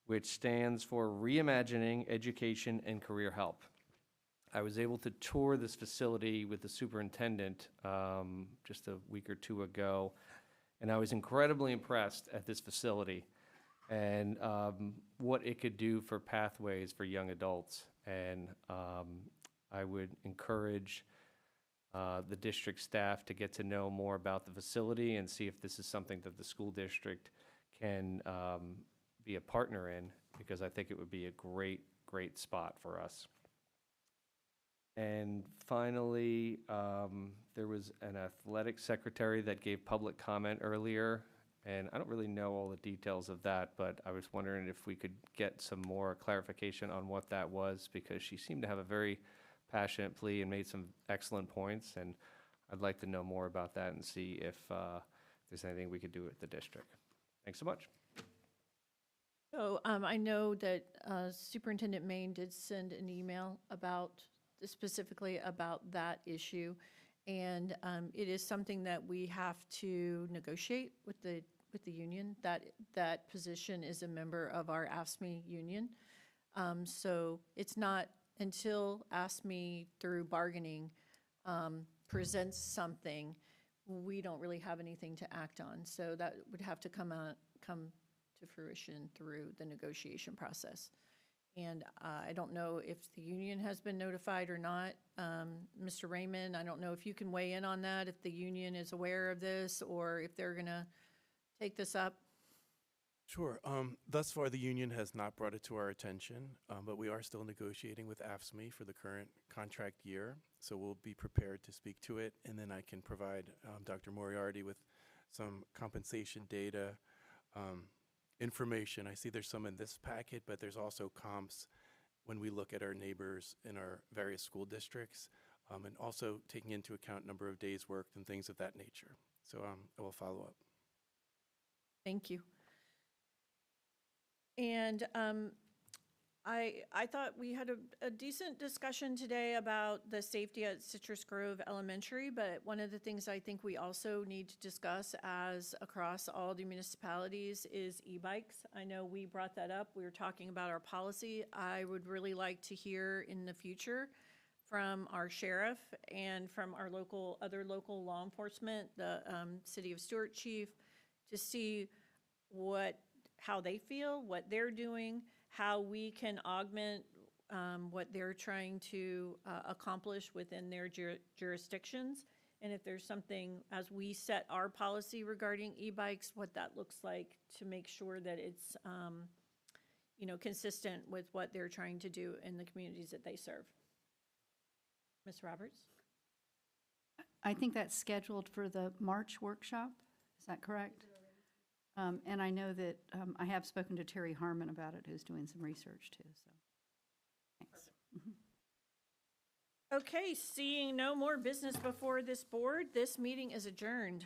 which stands for Reimagining Education and Career Help. I was able to tour this facility with the superintendent just a week or two ago, and I was incredibly impressed at this facility and what it could do for pathways for young adults. And I would encourage the district staff to get to know more about the facility and see if this is something that the school district can be a partner in, because I think it would be a great, great spot for us. And finally, there was an athletic secretary that gave public comment earlier, and I don't really know all the details of that, but I was wondering if we could get some more clarification on what that was, because she seemed to have a very passionate plea and made some excellent points, and I'd like to know more about that and see if there's anything we could do at the district. Thanks so much. So I know that Superintendent Maine did send an email specifically about that issue, and it is something that we have to negotiate with the union. That position is a member of our AFSCME union, so it's not until AFSCME through bargaining presents something, we don't really have anything to act on. So that would have to come to fruition through the negotiation process. And I don't know if the union has been notified or not. Mr. Raymond, I don't know if you can weigh in on that, if the union is aware of this or if they're going to take this up. Sure. Thus far, the union has not brought it to our attention, but we are still negotiating with AFSCME for the current contract year. So we'll be prepared to speak to it, and then I can provide Dr. Moriarty with some compensation data, information. I see there's some in this packet, but there's also comps when we look at our neighbors in our various school districts, and also taking into account number of days worked and things of that nature. So I will follow up. Thank you. And I thought we had a decent discussion today about the safety at Citrus Grove Elementary, but one of the things I think we also need to discuss as across all the municipalities is e-bikes. I know we brought that up. We were talking about our policy. I would really like to hear in the future from our sheriff and from our other local law enforcement, the City of Stewart chief, to see how they feel, what they're doing, how we can augment what they're trying to accomplish within their jurisdictions. And if there's something, as we set our policy regarding e-bikes, what that looks like to make sure that it's consistent with what they're trying to do in the communities that they serve. Ms. Roberts? I think that's scheduled for the March workshop. Is that correct? And I know that I have spoken to Terry Harmon about it, who's doing some research too, so thanks. Okay, seeing no more business before this board, this meeting is adjourned.